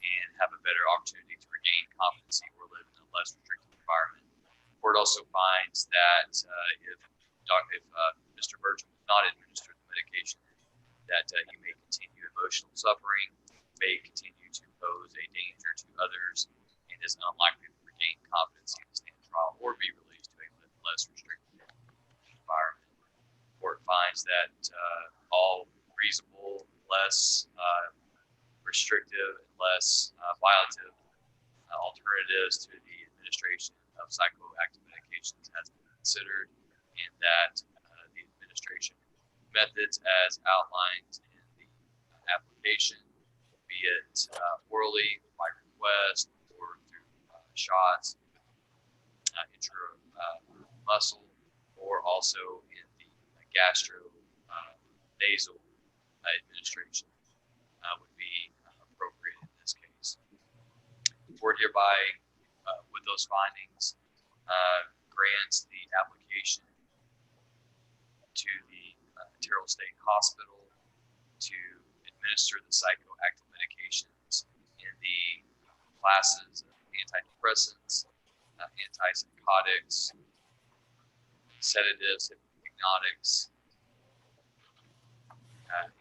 and have a better opportunity to regain competency or live in a less restrictive environment. The court also finds that if Mr. Bertram was not administered the medication, that he may continue emotional suffering, may continue to pose a danger to others, and is unlikely to regain competency to stand trial or be released to a less restricted environment. The court finds that all reasonable, less restrictive, and less violative alternatives to the administration of psychoactive medications has been considered, and that the administration methods as outlined in the application, be it orally, by request, or through shots, intramuscle, or also in the nasal administration would be appropriate in this case. The court hereby, with those findings, grants the application to the Terrell State Hospital to administer the psychoactive medications in the classes of antidepressants, antipsychotics, sedatives, hypnotics,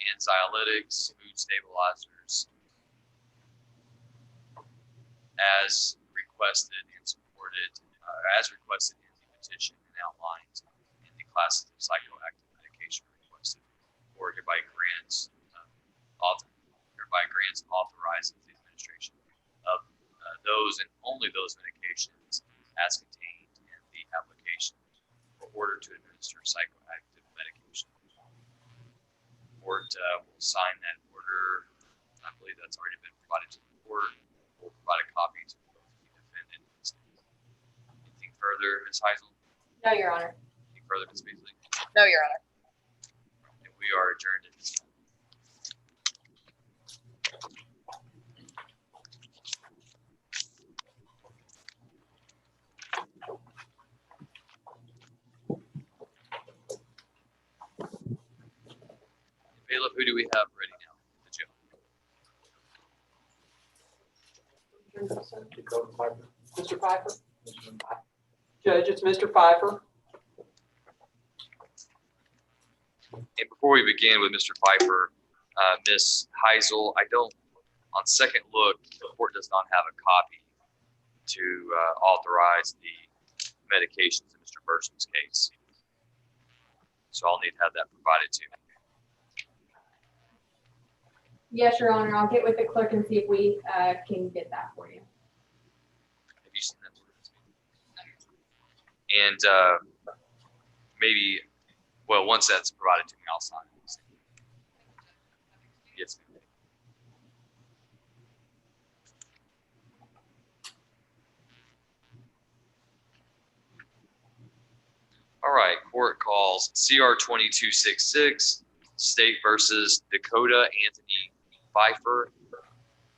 anxiolytics, mood stabilizers, as requested and supported, as requested in the petition and outlined in the classes of psychoactive medication requested, or hereby grants authorizes the administration of those and only those medications as contained in the application for order to administer psychoactive medication. The court will sign that order. I believe that's already been provided to the court. We'll provide a copy to both the defendant and the state. Anything further, Ms. Heisel? No, Your Honor. Anything further, Ms. Beasley? No, Your Honor. And we are adjourned at this time. Bailiff, who do we have ready now? The jail. Mr. Pfeiffer? Judge, it's Mr. Pfeiffer. And before we begin with Mr. Pfeiffer, Ms. Heisel, on second look, the court does not have a copy to authorize the medications in Mr. Bertram's case. So I'll need to have that provided to me. Yes, Your Honor. I'll get with the clerk and see if we can get that for you. Have you seen that? And maybe, well, once that's provided to me, I'll sign it. Yes, ma'am. All right, court calls CR 2266, State versus Dakota Anthony Pfeiffer.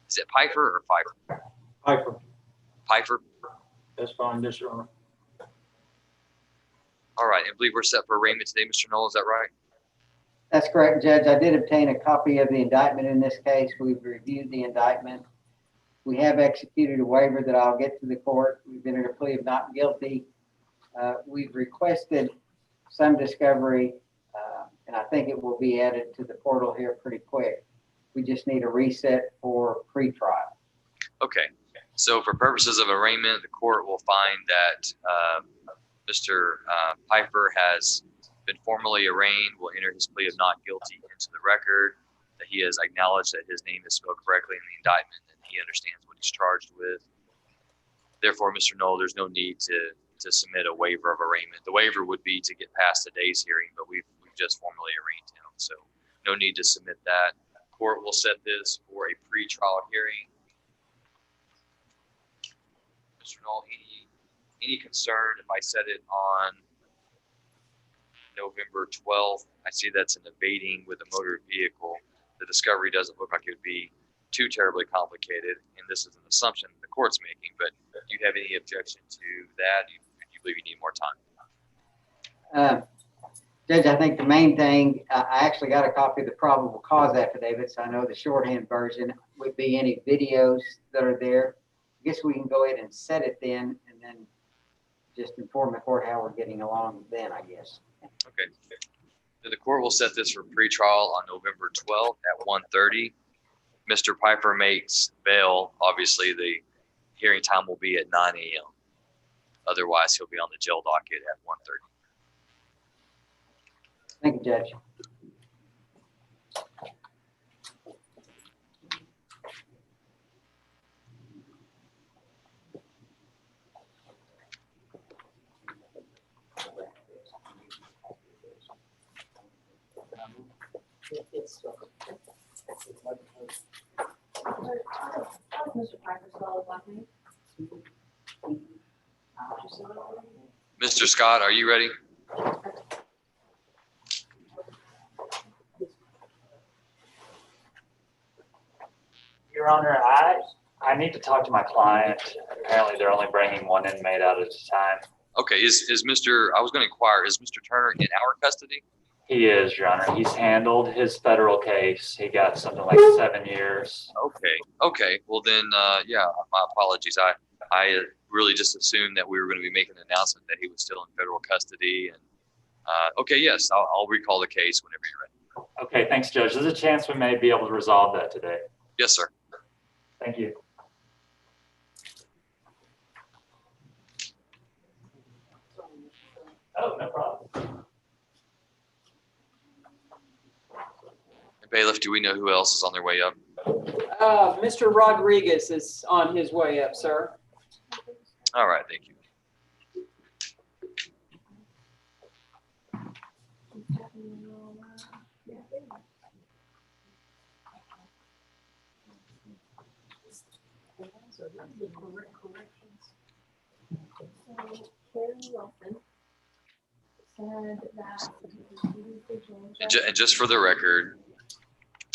Is it Pfeiffer or Pfeiffer? Piper, Pfeiffer. that's fine, yes, Your Honor. All right, I believe we're set for arraignment today, Mr. Knoll, is that right? That's correct, Judge. I did obtain a copy of the indictment in this case. We've reviewed the indictment. We have executed a waiver that I'll get to the court. We've entered a plea of not guilty. We've requested some discovery, and I think it will be added to the portal here pretty quick. We just need a reset for pretrial. Okay, so for purposes of arraignment, the court will find that Mr. Pfeiffer has been formally arraigned, will enter his plea of not guilty into the record, that he has acknowledged that his name is spelled correctly in the indictment, and he understands what he's charged with. Therefore, Mr. Knoll, there's no need to submit a waiver of arraignment. The waiver would be to get past today's hearing, but we've just formally arraigned him, so no need to submit that. Court will set this for a pre-trial hearing. Mr. Knoll, any concern if I set it on November 12th? I see that's an evading with a motor vehicle. The discovery doesn't look like it would be too terribly complicated, and this is an assumption the court's making, but do you have any objection to that? Do you believe you need more time? Judge, I think the main thing, I actually got a copy of the probable cause affidavit, so I know the shorthand version would be any videos that are there. I guess we can go ahead and set it then, and then just inform the court how we're getting along then, I guess. Okay. Then the court will set this for pretrial on November 12th at 1:30. Mr. Piper makes bail. Obviously, the hearing time will be at 9 a.m. Otherwise, he'll be on the jail docket at 1:30. Thank you, Judge. Mr. Scott, are you ready? Your Honor, I need to talk to my client. Apparently, they're only bringing one inmate out at a time. Okay, is Mr. I was going to inquire, is Mr. Turner in our custody? He is, Your Honor. He's handled his federal case. He got something like 7 years. Okay. Well then, yeah, my apologies. I really just assumed that we were going to be making an announcement that he was still in federal custody. And okay, yes, I'll recall the case whenever you're ready. Okay, thanks, Judge. There's a chance we may be able to resolve that today. Yes, sir. Thank you. Oh, no problem. Bailiff, do we know who else is on their way up? Mr. Rodriguez is on his way up, sir. All right, thank you. And just for the record,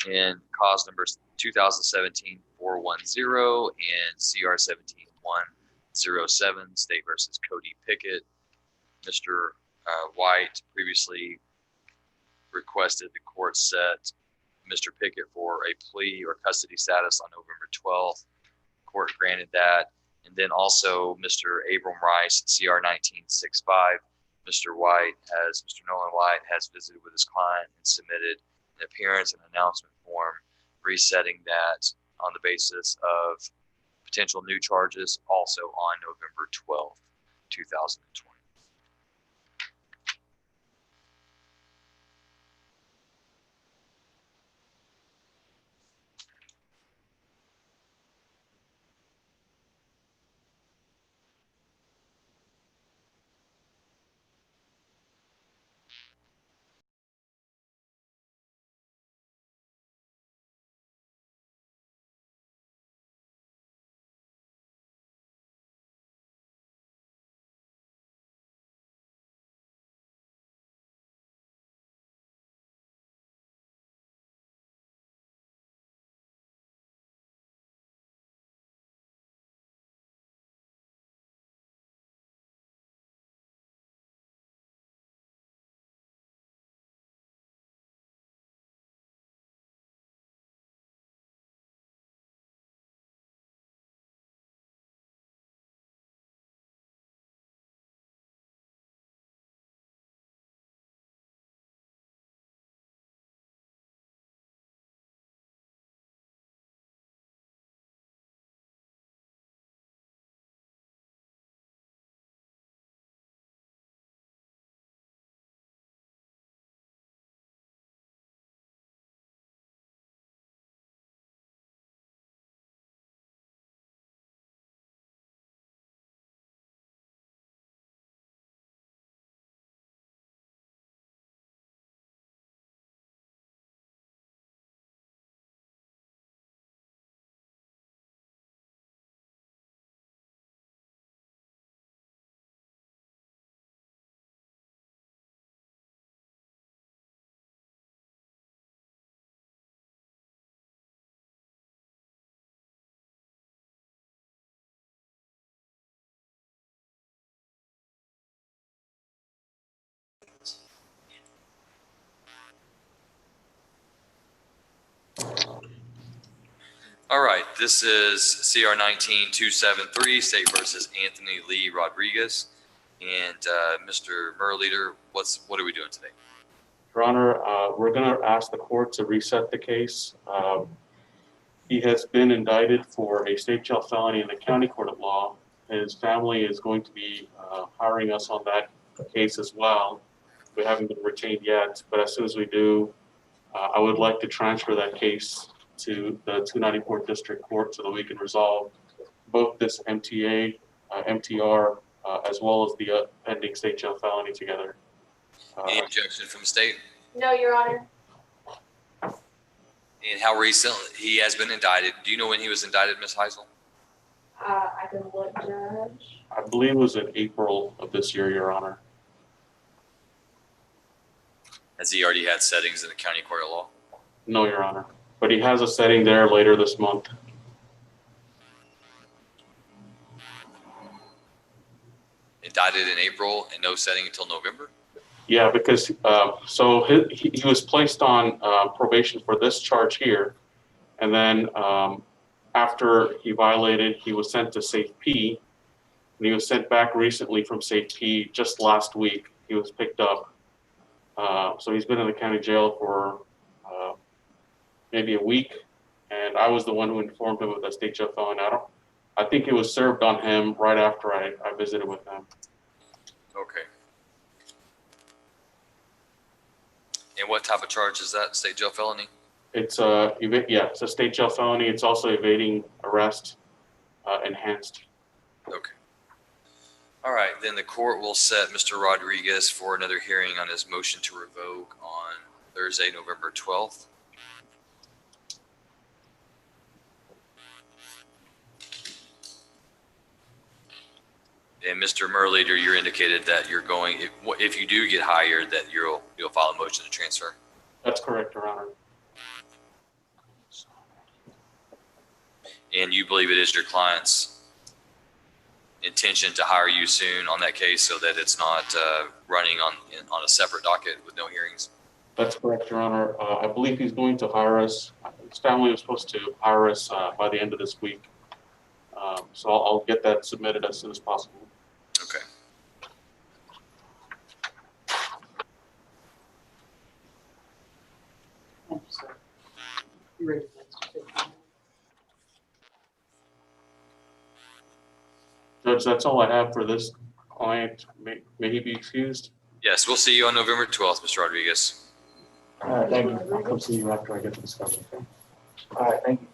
in cause numbers 2017-410 and CR 17-107, State versus Cody Pickett, Mr. White previously requested the court set Mr. Pickett for a plea or custody status on November 12th. Court granted that. And then also Mr. Abram Rice, CR 1965. Mr. Nolan White has visited with his client and submitted an appearance and announcement form resetting that on the basis of potential new charges also on November 12th, 2020. All right, this is CR 19-273, State versus Anthony Lee Rodriguez. And Mr. Murleader, what are we doing today? Your Honor, we're going to ask the court to reset the case. He has been indicted for a state jail felony in the county court of law. His family is going to be hiring us on that case as well. We haven't been retained yet, but as soon as we do, I would like to transfer that case to the 294 District Court so that we can resolve both this MTA, MTR, as well as the pending state jail felony together. Any objection from the state? No, Your Honor. And how recent he has been indicted? Do you know when he was indicted, Ms. Heisel? I can look, Judge. I believe it was in April of this year, Your Honor. Has he already had settings in the county court of law? No, Your Honor. But he has a setting there later this month. Indicted in April and no setting until November? Yeah, because so he was placed on probation for this charge here. And then after he violated, he was sent to Safe P. And he was sent back recently from Safe P just last week. He was picked up. So he's been in the county jail for maybe a week. And I was the one who informed him of the state jail felony. I think it was served on him right after I visited with him. Okay. And what type of charge is that? State jail felony? It's it's a state jail felony. It's also evading arrest, enhanced. Okay. All right, then the court will set Mr. Rodriguez for another hearing on his motion to revoke on Thursday, November 12th. And Mr. Murleader, you indicated that you're going, if you do get hired, that you'll file a motion to transfer. That's correct, Your Honor. And you believe it is your client's intention to hire you soon on that case so that it's not running on a separate docket with no hearings? That's correct, Your Honor. I believe he's going to hire us. His family was supposed to hire us by the end of this week. So I'll get that submitted as soon as possible. Okay. Thank you, sir. You ready? Judge, that's all I have for this client. May he be excused? Yes, we'll see you on November 12th, Mr. Rodriguez. All right, thank you. I'll come see you after I get to the discussion. Okay? All right, thank you.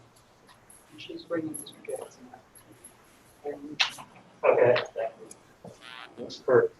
She's bringing Mr. Jackson up. Okay, thank you. Yes, Kurt.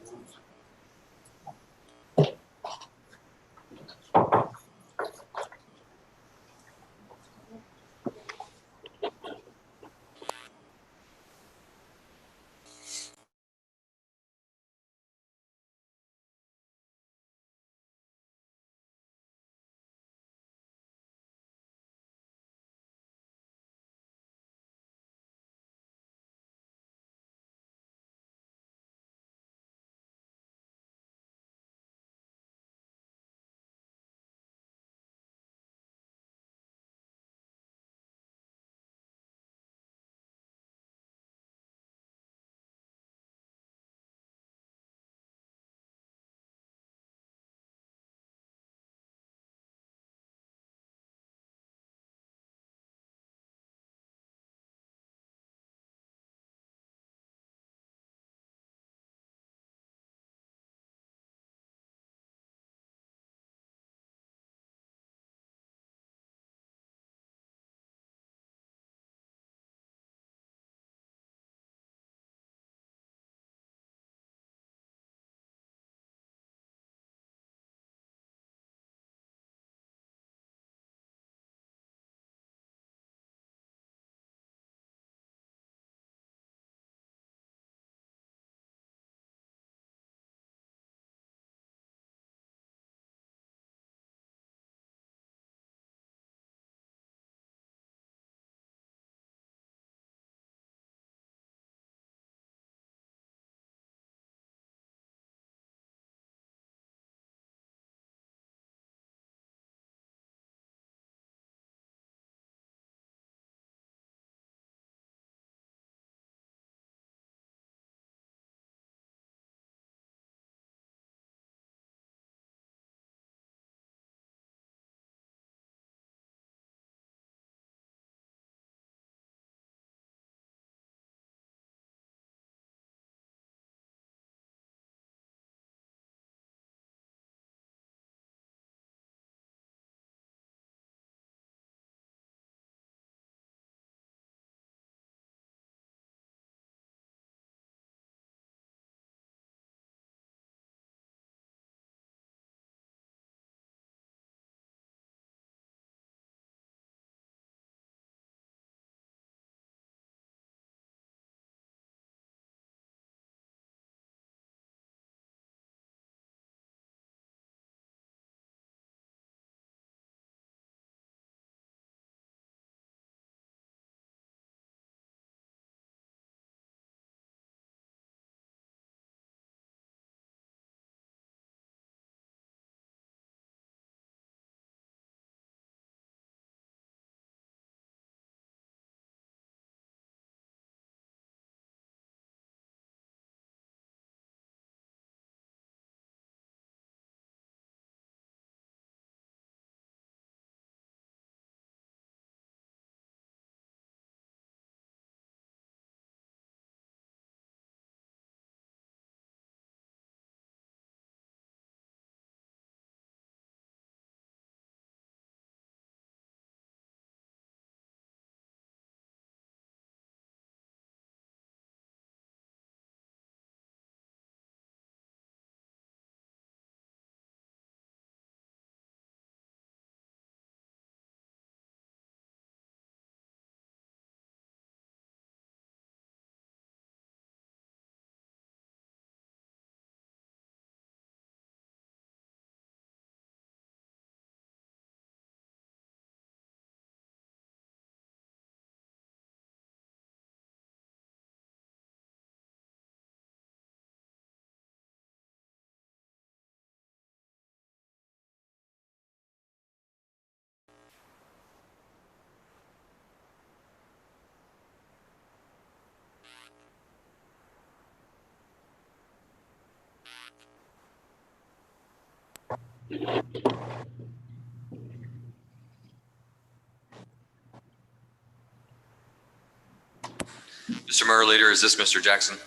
Mr. Murray Leader, is this Mr. Jackson?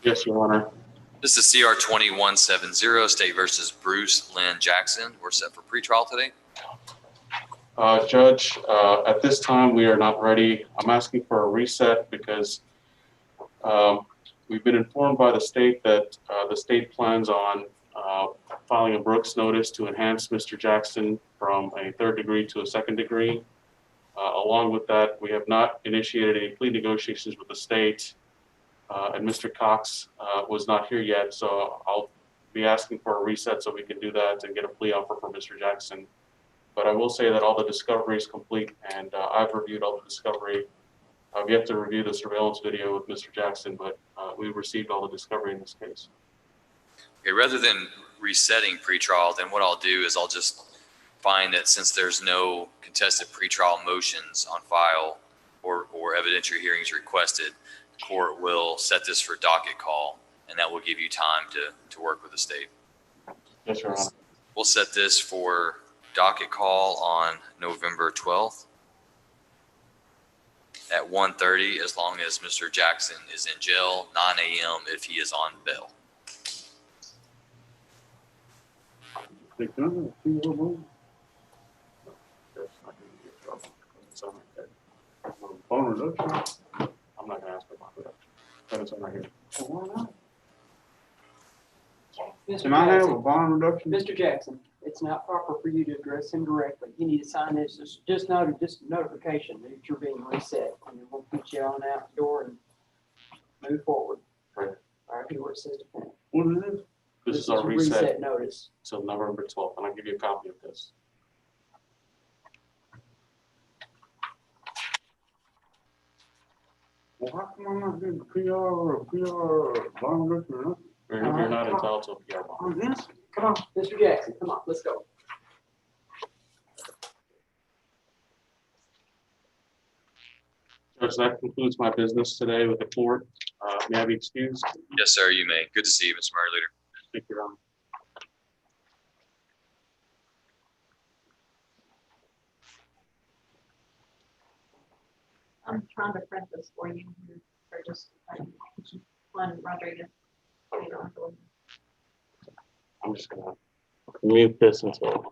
Yes, Your Honor. This is CR 2170, State versus Bruce Lynn Jackson. We're set for pretrial today. Judge, at this time, we are not ready. I'm asking for a reset because we've been informed by the state that the state plans on filing a Brooks notice to enhance Mr. Jackson from a 3rd degree to a 2nd degree. Along with that, we have not initiated any plea negotiations with the state, and Mr. Cox was not here yet, so I'll be asking for a reset so we can do that and get a plea offer for Mr. Jackson. But I will say that all the discovery is complete, and I've reviewed all the discovery. I've yet to review the surveillance video with Mr. Jackson, but we received all the discovery in this case. Okay, rather than resetting pretrial, then what I'll do is I'll just find that since there's no contested pretrial motions on file or evidentiary hearings requested, the court will set this for docket call, and that will give you time to work with the state. Yes, Your Honor. We'll set this for docket call on November 12th at 1:30, as long as Mr. Jackson is in jail, 9 a.m. if he is on bail. Bone reduction? I'm not gonna ask for bone reduction. That is not here. Why not? Mr. Can I have a Jackson, bond reduction? Mr. Jackson, it's not proper for you to address him directly. You need to sign this, just notification that you're being reset, and then we'll put you on out the door and move forward. Right. Right here where it says defend. What is this? This is our your reset notice. till November 12th, and I'll give you a copy of this. Well, how come I'm not getting PR or a PR bond reduction or nothing? You're not entitled to a PR bond. On this? Come on, Mr. Jackson, come on, let's go. Judge, that concludes my business today with the court. May I be excused? Yes, sir, you may. Good to see you, Mr. Murray Leader. Thank you, Your Honor. I'm trying to print this for you, or just, one Rodriguez. I'm just gonna mute this until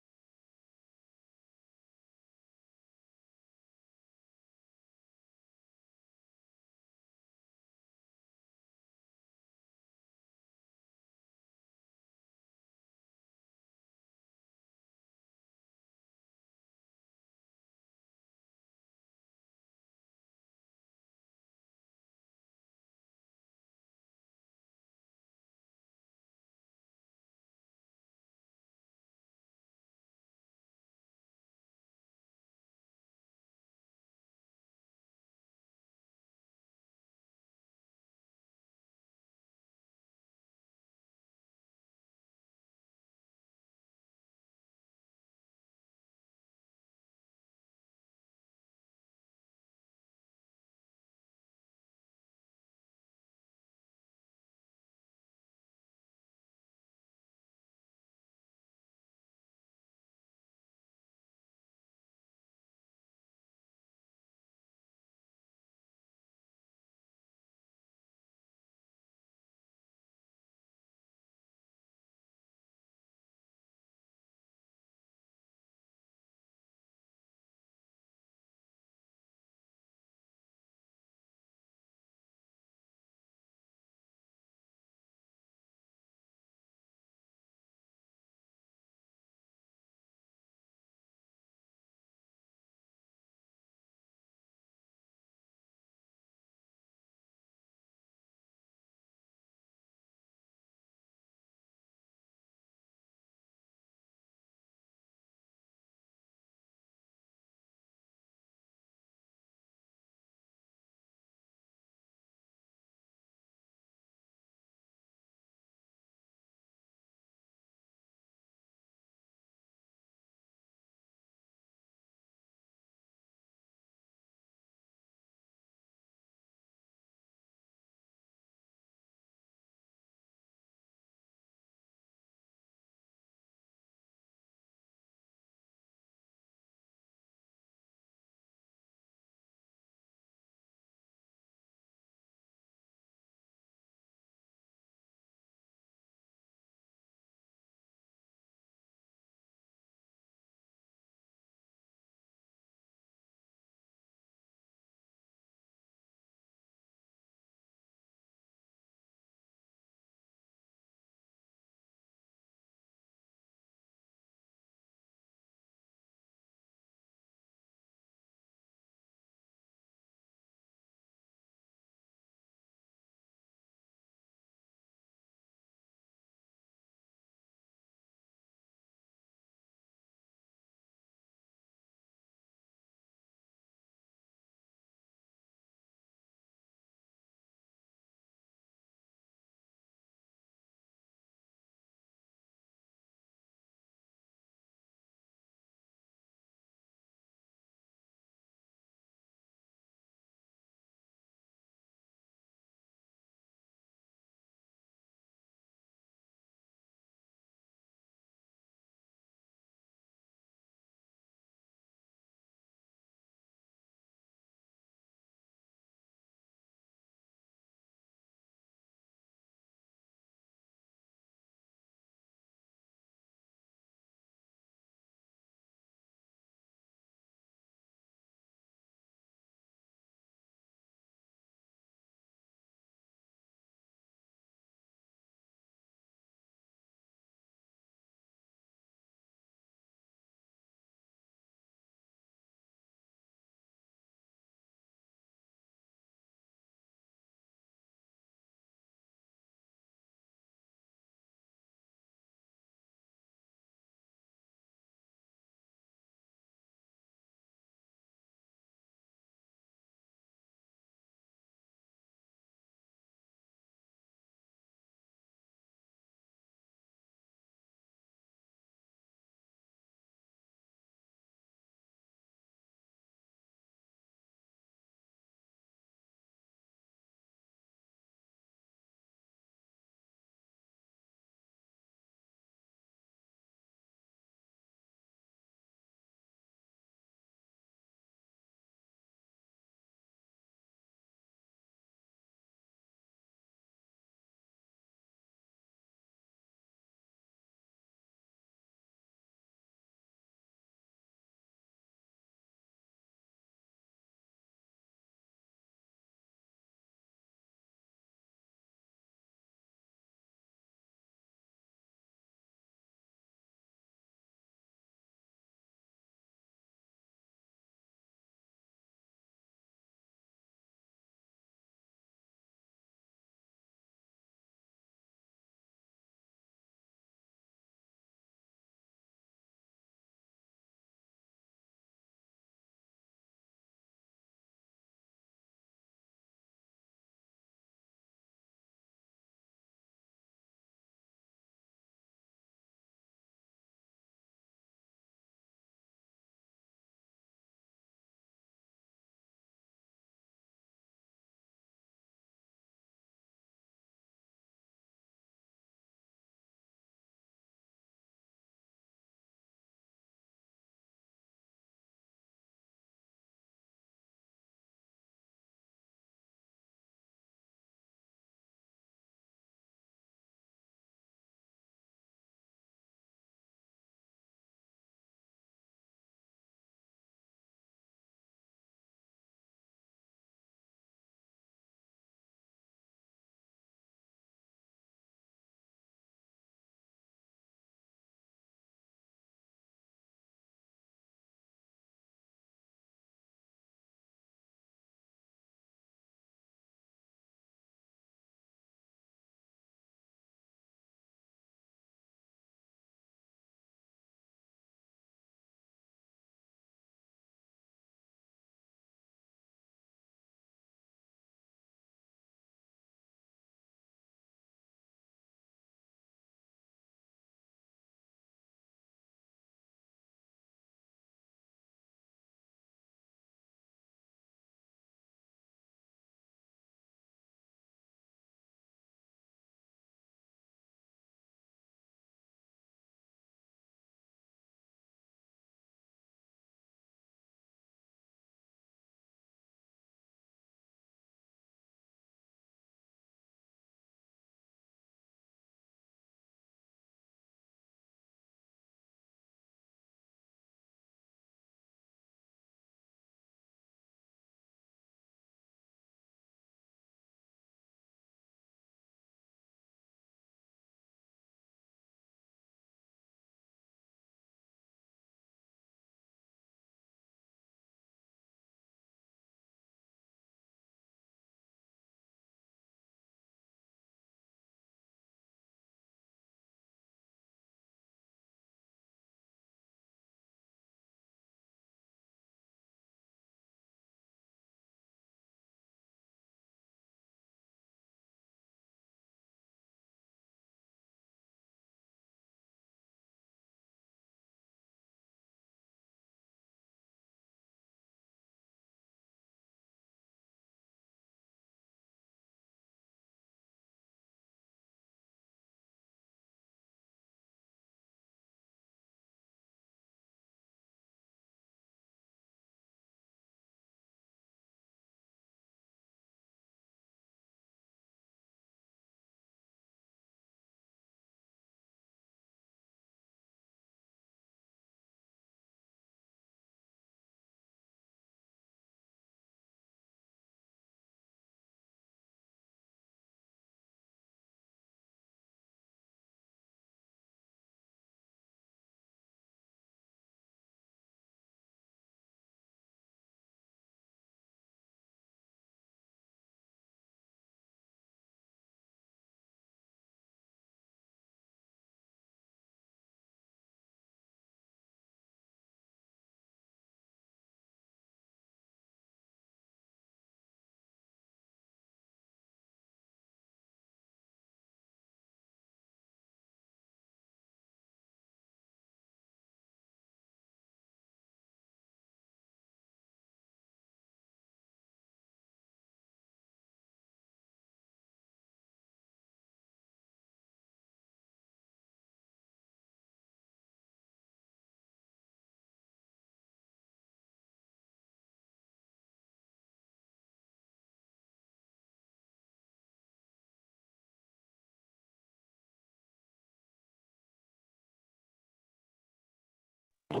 Is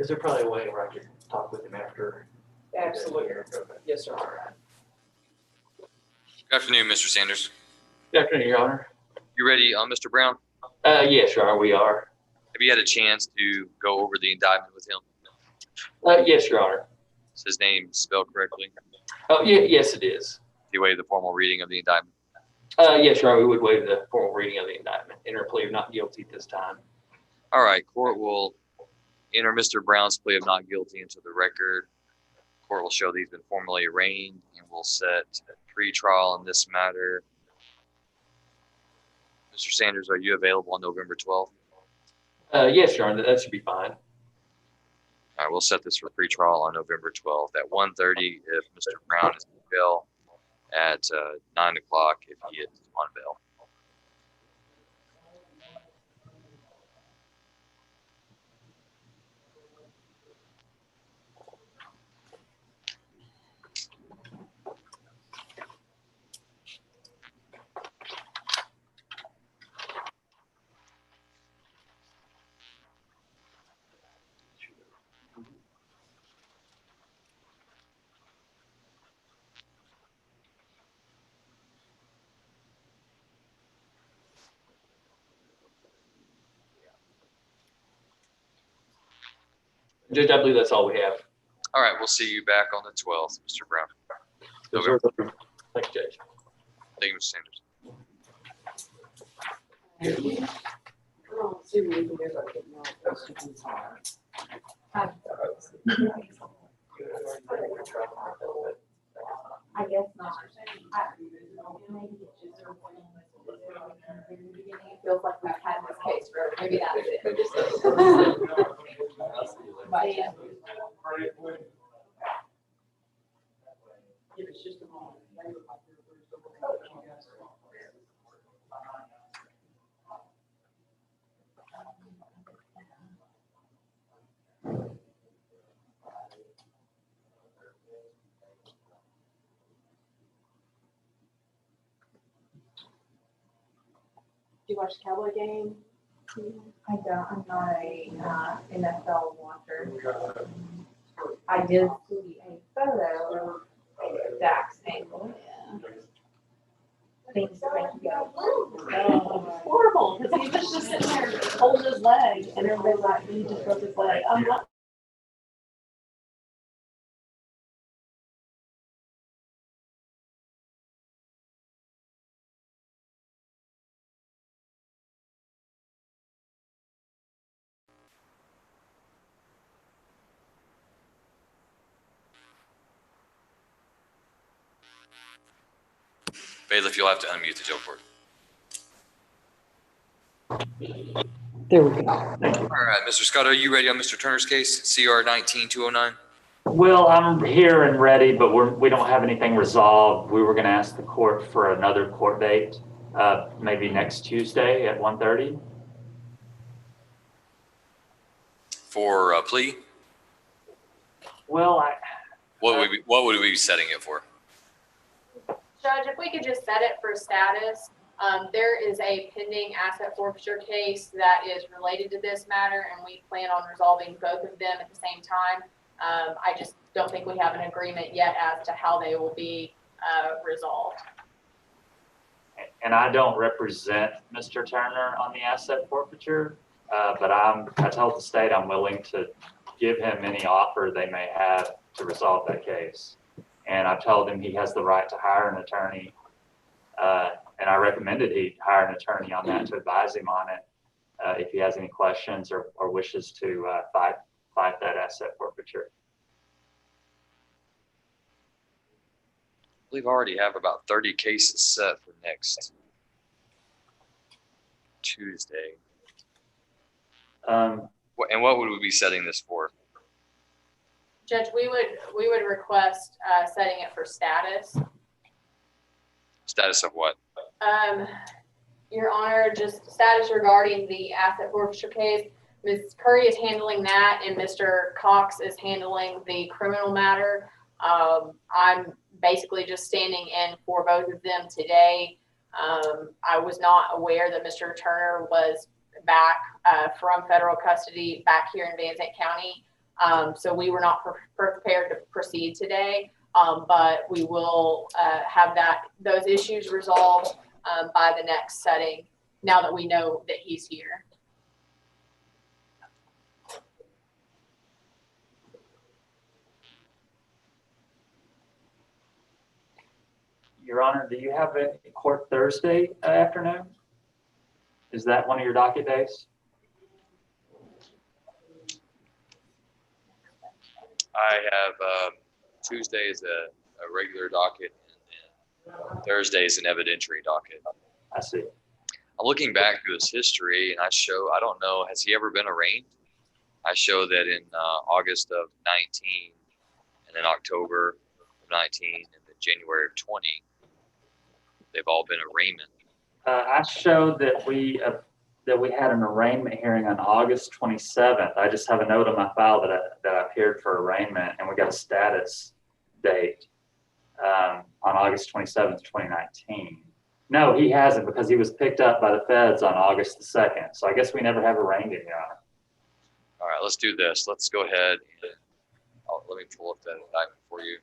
there probably a way where I could talk with him after? Absolutely. Yes, sir. Good afternoon, Mr. Sanders. Good afternoon, Your Honor. You ready, Mr. Brown? Yes, Your Honor, we are. Have you had a chance to go over the indictment with him? Yes, Your Honor. Is his name spelled correctly? Oh, yeah, yes, it is. Do you waive the formal reading of the indictment? Yes, Your Honor, we would waive the formal reading of the indictment. Enter a plea of not guilty this time. All right, court will enter Mr. Brown's plea of not guilty into the record. Court will show that he's been formally arraigned and will set a pre-trial in this matter. Mr. Sanders, are you available on November 12th? Yes, Your Honor, that should be fine. All right, we'll set this for pre-trial on November 12th at 1:30 if Mr. Brown is on bail, at 9 o'clock if he is on bail. Judge, I believe that's all we have. All right, we'll see you back on the 12th, Mr. Brown. November. Thank you, Judge. Thank you, Mr. Sanders. See what we can do about getting all those to be hard. I guess not. It feels like we've had this case for, maybe that's it. But, yeah. If it's just a moment. Do you watch the Cowboy game? I don't, I'm not a NFL watcher. I did see a photo of Dak's ankle. Things that make you go, oh, horrible, because he was just sitting there holding his leg, and everybody's like, he just broke his leg. I'm not. Bailiff, you'll have to unmute the jail court. There we go. All right, Mr. Scott, are you ready on Mr. Turner's case, CR 19-209? Well, I'm here and ready, but we don't have anything resolved. We were going to ask the court for another court date, maybe next Tuesday at 1:30. For a plea? Well, What would we be setting it for? Judge, if we could just set it for status, there is a pending asset forfeiture case that is related to this matter, and we plan on resolving both of them at the same time. I just don't think we have an agreement yet as to how they will be resolved. and I don't represent Mr. Turner on the asset forfeiture, but I told the state I'm willing to give him any offer they may have to resolve that case. And I told him he has the right to hire an attorney, and I recommended he hire an attorney on that to advise him on it if he has any questions or wishes to fight that asset forfeiture. I believe I already have about 30 cases set for next Tuesday. And what would we be setting this for? Judge, we would request setting it for status. Status of what? Your Honor, just status regarding the asset forfeiture case. Ms. Curry is handling that, and Mr. Cox is handling the criminal matter. I'm basically just standing in for both of them today. I was not aware that Mr. Turner was back from federal custody back here in Van Zandt County. So we were not prepared to proceed today, but we will have those issues resolved by the next setting now that we know that he's here. Your Honor, do you have a court Thursday afternoon? Is that one of your docket days? I have Tuesday is a regular docket, and Thursday is an evidentiary docket. I see. I'm looking back through his history, and I don't know, has he ever been arraigned? I show that in August of 19, and then October of 19, and then January of 20, they've all been arraignment. I showed that we had an arraignment hearing on August 27th. I just have a note on my file that I appeared for arraignment, and we got a status date on August 27th, 2019. No, he hasn't, because he was picked up by the feds on August the 2nd. So I guess we never have arraigned him, Your Honor. All right, let's do this. Let's go ahead and let me pull up that indictment for you.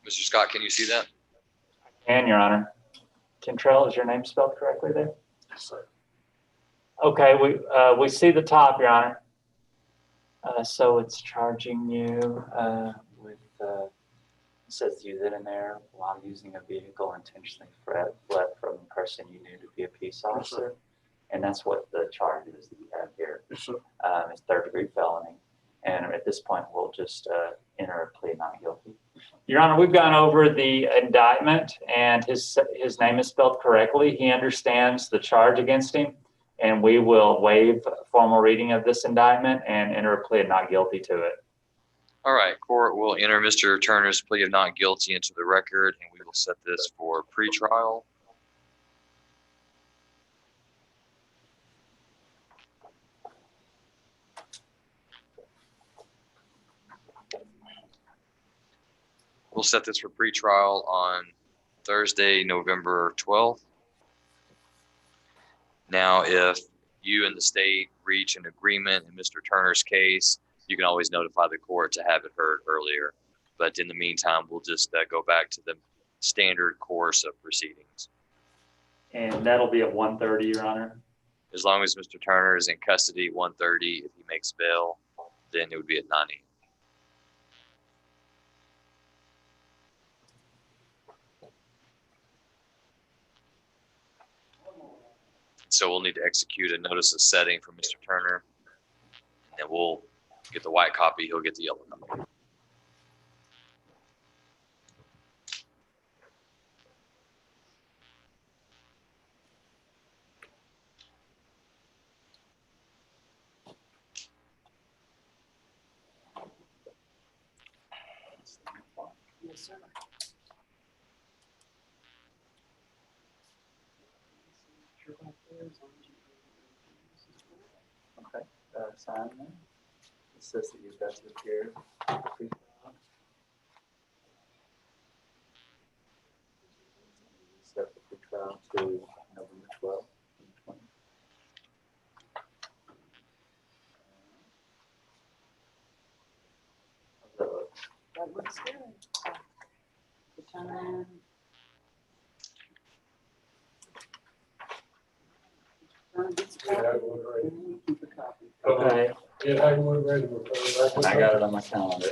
Mr. Scott, can you see that? And Your Honor. Cantrell, is your name spelled correctly there? Yes, sir. Okay, we see the top, Your Honor. So it's charging you with, it says you then and there while using a vehicle intentionally fled from a person you knew to be a peace officer. And that's what the charge is that you have here. Yes, sir. It's third-degree felony. And at this point, we'll just enter a plea not guilty. Your Honor, we've gone over the indictment, and his name is spelled correctly. He understands the charge against him, and we will waive formal reading of this indictment and enter a plea of not guilty to it. All right, court will enter Mr. Turner's plea of not guilty into the record, and we will set this for pretrial. We'll set this for pretrial on Thursday, November 12th. Now, if you and the state reach an agreement in Mr. Turner's case, you can always notify the court to have it heard earlier. But in the meantime, we'll just go back to the standard course of proceedings. And that'll be at 1:30, Your Honor? As long as Mr. Turner is in custody, 1:30. If he makes bail, then it would be at 9 a.m. So we'll need to execute a notice of setting for Mr. Turner, and then we'll get the white copy, he'll get the yellow copy. Yes, sir. Okay, sign there. It says that you've got to appear. Set the pretrial to November 12th, 2020. That looks good. The time. Keep a copy. Okay, Yeah, I would ready to and I got it on my calendar.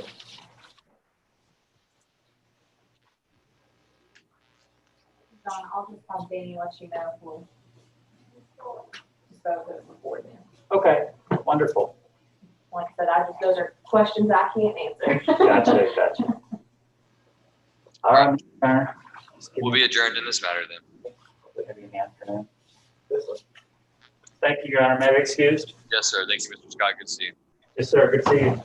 John, I'll just have Danny let you know if we'll dispose of it before then. Okay, wonderful. Like I said, those are questions I can't answer. Gotcha. All right, Mr. Turner. We'll be adjourned in this matter then. Have you in the afternoon? Thank you, Your Honor. May I be excused? Yes, sir. Thank you, Mr. Scott. Good to see you. Yes, sir. Good to see you.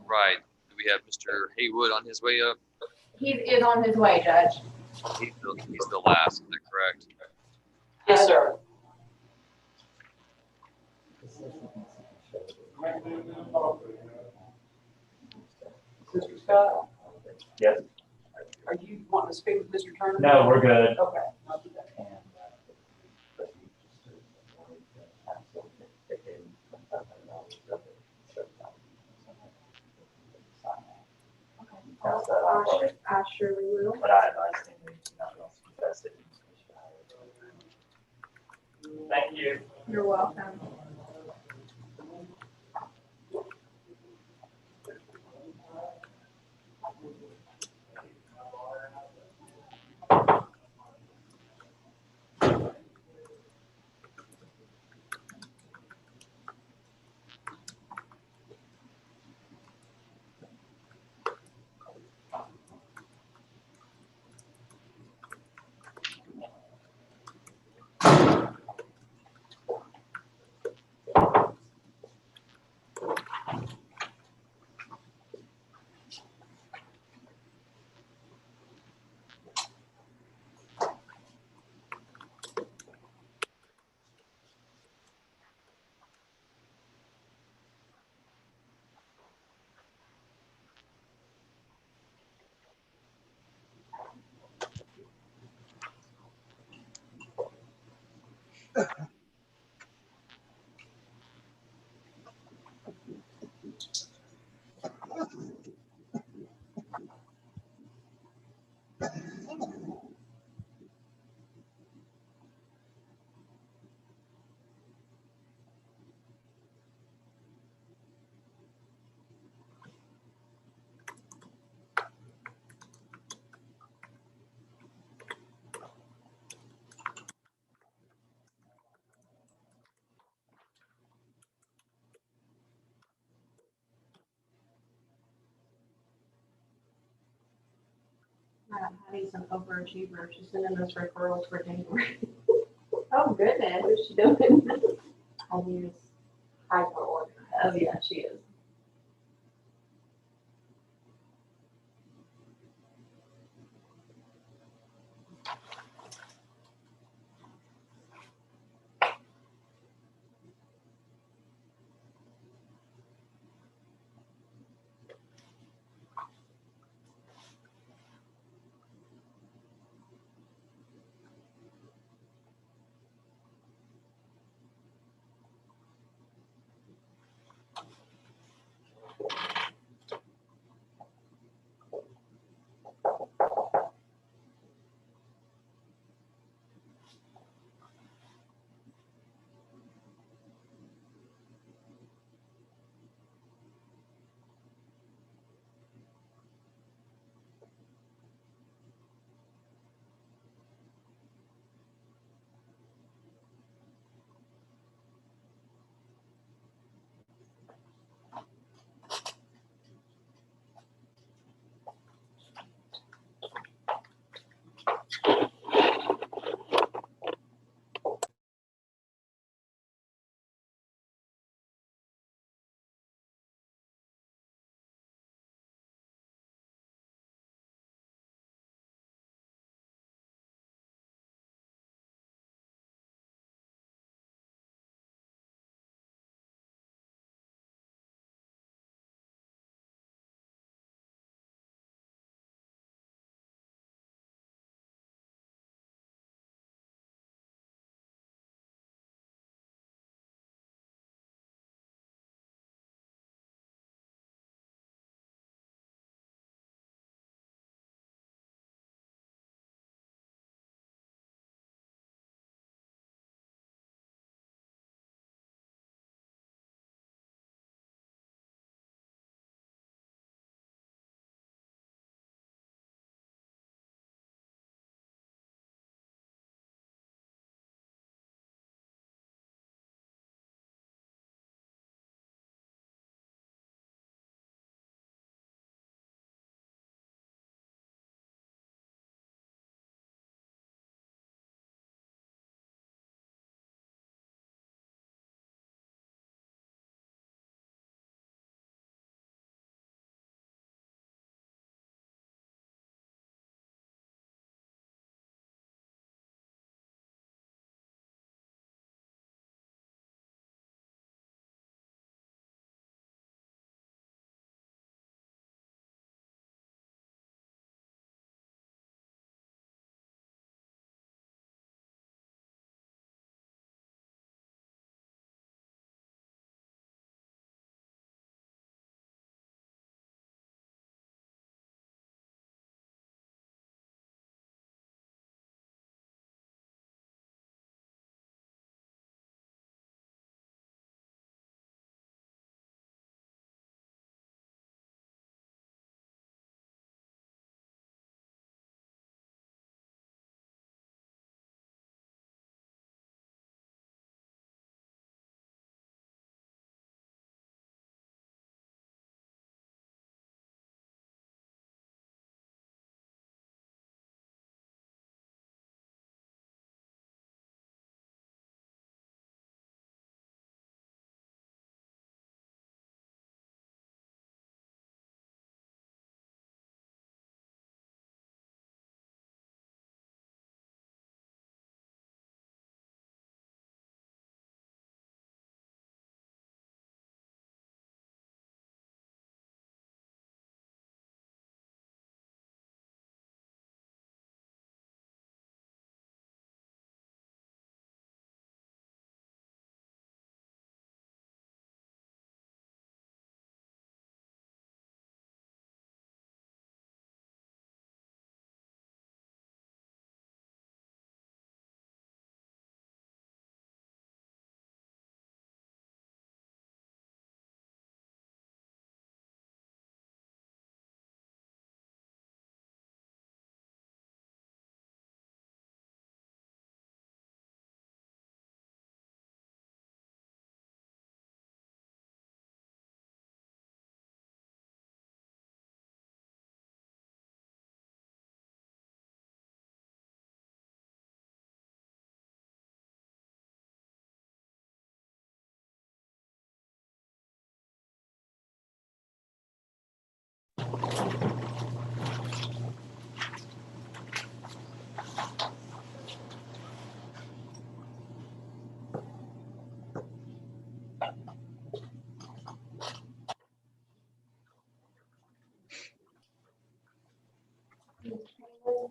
Right. Do we have Mr. Haywood on his way up? He is on his way, Judge. He's the last, is that correct? Yes, sir. Mr. Scott, Yes. are you wanting to speak with Mr. Turner? No, we're good. Okay. I'll do that. I surely will. But I advise him not to confess it. Thank you. You're welcome. Hattie's an overachiever. She's sending us referrals for January. Oh, goodness. What is she doing? Hattie's hyper organized. Oh, yeah, she is.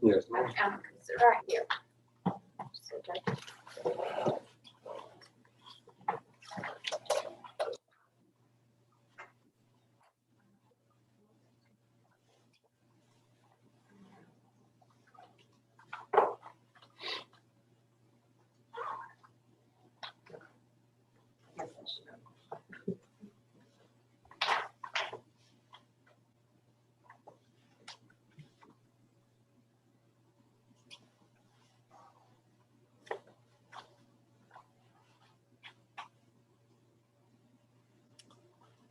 Yes. I'm right here. So, Judge.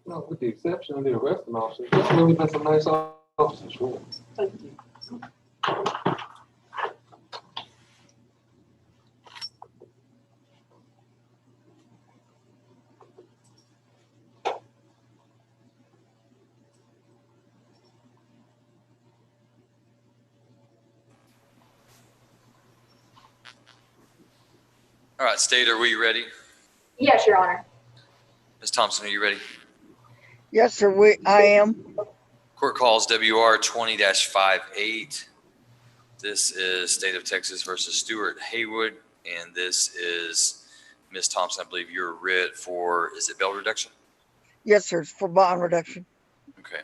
No, with the exception of the arresting officer, it's really been some nice officers, sure. Thank you. All right, State, are we ready? Yes, Your Honor. Ms. Thompson, are you ready? Yes, sir, I am. Court calls WR 20-58. This is State of Texas versus Stuart Haywood, and this is Ms. Thompson, I believe you're writ for, is it bail reduction? Yes, sir, it's for bond reduction. Okay.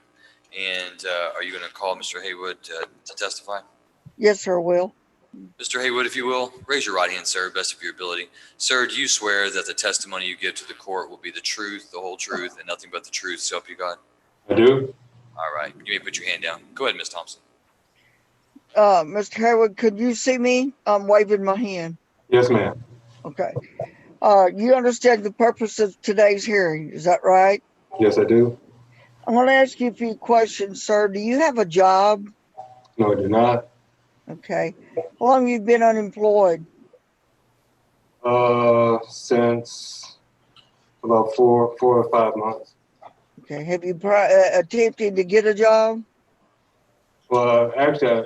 And are you going to call Mr. Haywood to testify? Yes, sir, I will. Mr. Haywood, if you will, raise your right hand, sir, best of your ability. Sir, do you swear that the testimony you give to the court will be the truth, the whole truth, and nothing but the truth, so help you God? I do. All right. You may put your hand down. Go ahead, Ms. Thompson. Mr. Harewood, could you see me? I'm waving my hand. Yes, ma'am. Okay. You understand the purpose of today's hearing, is that right? Yes, I do. I'm going to ask you a few questions, sir. Do you have a job? No, I do not. Okay. How long have you been unemployed? Since about four or 5 months. Okay. Have you attempted to get a job? Well, actually,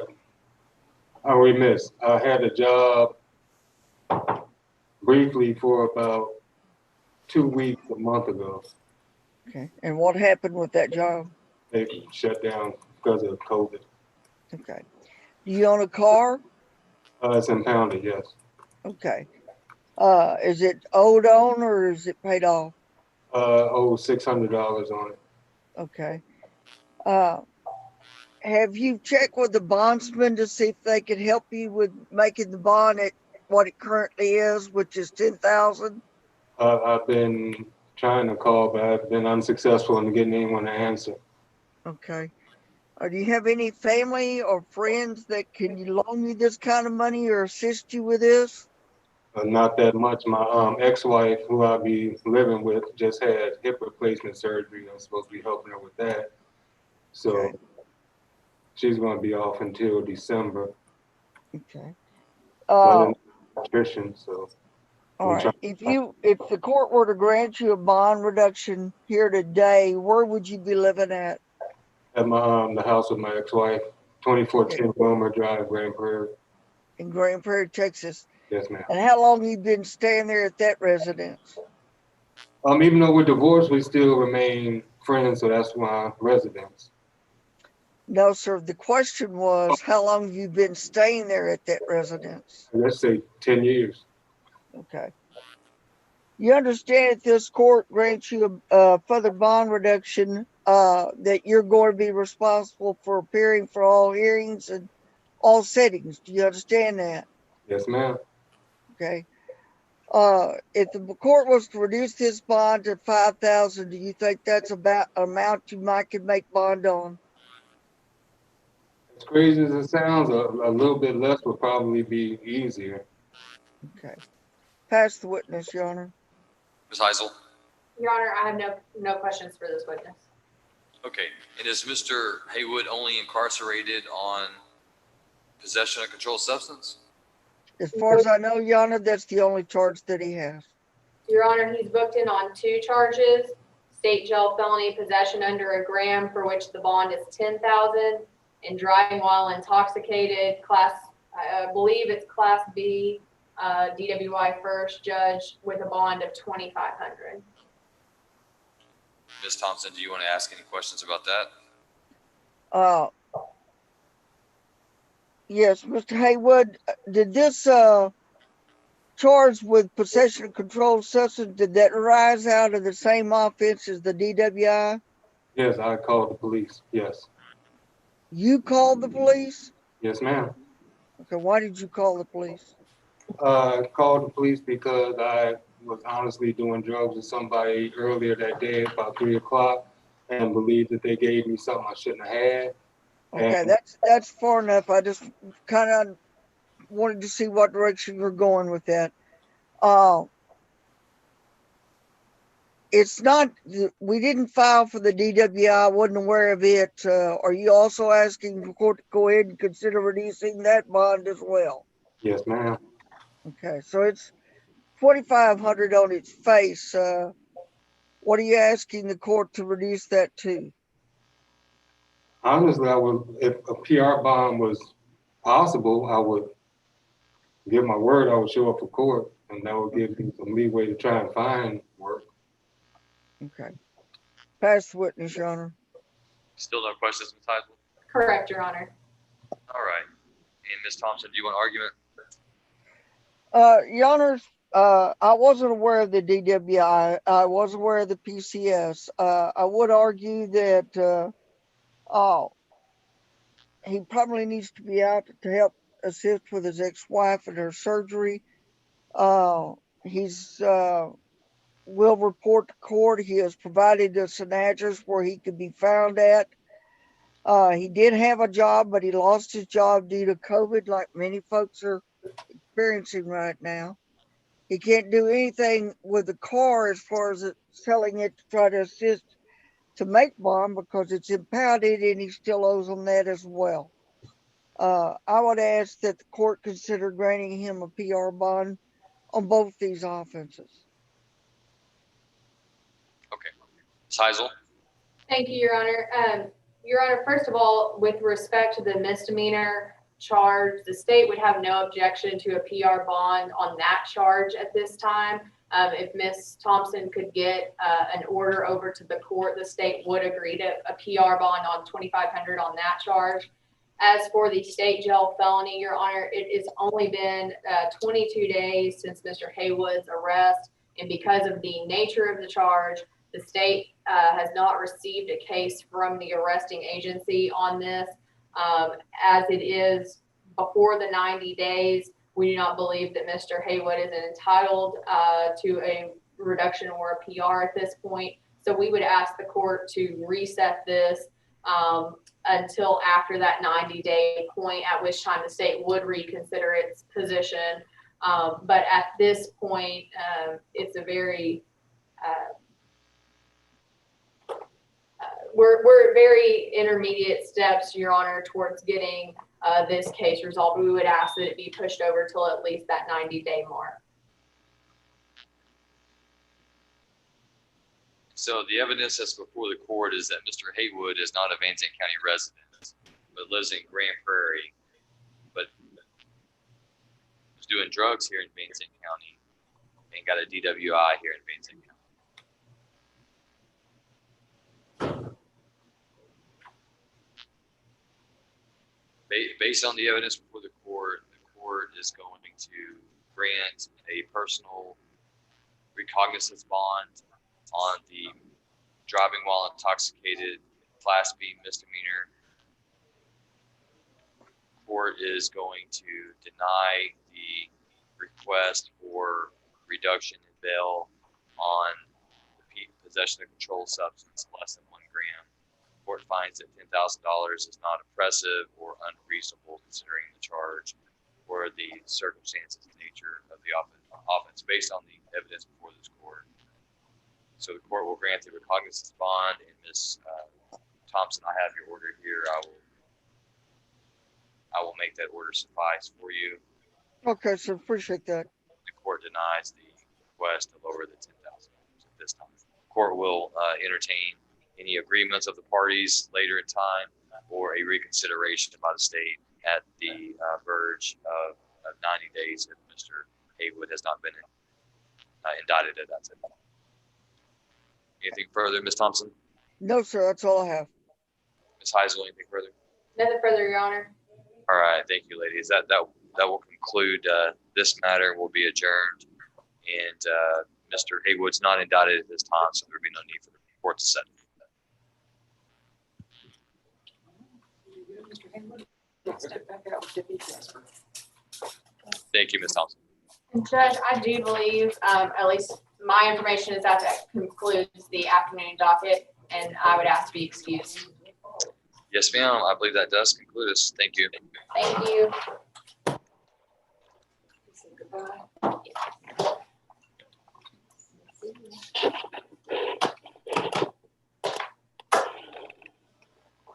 I'm remiss. I had a job briefly for about 2 weeks, a month ago. Okay. And what happened with that job? They shut down because of COVID. Okay. Do you own a car? It's impounded, yes. Okay. Is it owed on or is it paid off? $600 on it. Okay. Have you checked with the bondsman to see if they could help you with making the bond at what it currently is, which is 10,000? I've been trying to call, but I've been unsuccessful in getting anyone to answer. Okay. Do you have any family or friends that can loan you this kind of money or assist you with this? Not that much. My ex-wife, who I'll be living with, just had hip replacement surgery. I'm supposed to be helping her with that. So Okay. she's going to be off until December. Okay. But in nutrition, so. All right. If the court were to grant you a bond reduction here today, where would you be living at? At my the house with my ex-wife, 2410 Wilmer Drive, Grand Prairie. In Grand Prairie, Texas. Yes, ma'am. And how long have you been staying there at that residence? Even though we're divorced, we still remain friends, so that's my residence. No, sir. The question was, how long have you been staying there at that residence? Let's say 10 years. Okay. You understand if this court grants you a further bond reduction, that you're going to be responsible for appearing for all hearings and all settings. Do you understand that? Yes, ma'am. Okay. If the court was to reduce this bond to 5,000, do you think that's about an amount you might could make bond on? As crazy as it sounds, a little bit less would probably be easier. Okay. Pass the witness, Your Honor. Ms. Heisel? Your Honor, I have no questions for this witness. Okay. And is Mr. Haywood only incarcerated on possession of controlled substance? As far as I know, Your Honor, that's the only charge that he has. Your Honor, he's booked in on 2 charges: state jail felony possession under a gram, for which the bond is 10,000, and driving while intoxicated, I believe it's Class B, DWI first, judge, with a bond of 2,500. Ms. Thompson, do you want to ask any questions about that? Yes, Mr. Haywood, did this charge with possession of controlled substance, did that arise out of the same offense as the DWI? Yes, I called the police. Yes. You called the police? Yes, ma'am. Okay, why did you call the police? Called the police because I was honestly doing drugs with somebody earlier that day about 3 o'clock and believed that they gave me something I shouldn't have had. Okay, And that's far enough. I just kind of wanted to see what direction you're going with that. It's not, we didn't file for the DWI. I wasn't aware of it. Are you also asking the court to go ahead and consider reducing that bond as well? yes, ma'am. Okay, so it's 2,500 on its face. What are you asking the court to reduce that to? Honestly, I would, if a PR bond was possible, I would give my word I would show up for court, and that would give me some leeway to try and find work. Okay. Pass the witness, Your Honor. Still no questions, Ms. Heisel? Correct, Your Honor. All right. And Ms. Thompson, do you want argument? Your Honor, I wasn't aware of the DWI. I was aware of the PCS. I would argue that he probably needs to be out to help assist with his ex-wife and her surgery. He's will report to court. He has provided us an address where he could be found at. He did have a job, but he lost his job due to COVID, like many folks are experiencing right now. He can't do anything with the car as far as selling it to try to assist to make bond because it's impounded and he still owes on that as well. I would ask that the court consider granting him a PR bond on both these offenses. Okay. Ms. Heisel? Thank you, Your Honor. Your Honor, first of all, with respect to the misdemeanor charge, the state would have no objection to a PR bond on that charge at this time. If Ms. Thompson could get an order over to the court, the state would agree to a PR bond on $2,500 on that charge. As for the state jail felony, Your Honor, it has only been 22 days since Mr. Haywood's arrest, and because of the nature of the charge, the state has not received a case from the arresting agency on this. As it is before the 90 days, we do not believe that Mr. Haywood is entitled to a reduction or a PR at this point. So we would ask the court to reset this until after that 90-day point, at which time the state would reconsider its position. But at this point, it's a very we're at very intermediate steps, Your Honor, towards getting this case resolved. We would ask that it be pushed over till at least that 90-day mark. So the evidence that's before the court is that Mr. Haywood is not a Van Zandt County resident, but lives in Grand Prairie, but was doing drugs here in Van Zandt County and got a DWI here in Van Zandt County. Based on the evidence before the court is going to grant a personal recognizance bond on the driving while intoxicated Class B misdemeanor. Court is going to deny the request for reduction in bail on the possession of controlled substance less than 1 gram. Court finds that $10,000 is not oppressive or unreasonable considering the charge or the circumstances and nature of the offense based on the evidence before this court. So the court will grant the recognizance bond, and Ms. Thompson, I have your order here. I will make that order suffice for you. Okay, sir, appreciate that. The court denies the request to lower the $10,000 at this time. The court will entertain any agreements of the parties later in time or a reconsideration by the state at the verge of 90 days if Mr. Haywood has not been indicted at that time. Anything further, Ms. Thompson? No, sir, that's all I have. Ms. Heisel, anything further? Nothing further, Your Honor. All right, thank you, ladies. That will conclude this matter. Will be adjourned, and Mr. Haywood's not indicted at this time, so there will be no need for the court to set. Step back out with Tiffany Jasper. Thank you, Ms. Thompson. And Judge, I do believe, at least my information is that concludes the afternoon docket, and I would ask to be excused. Yes, ma'am. I believe that does conclude us. Thank you. Thank you. Say goodbye.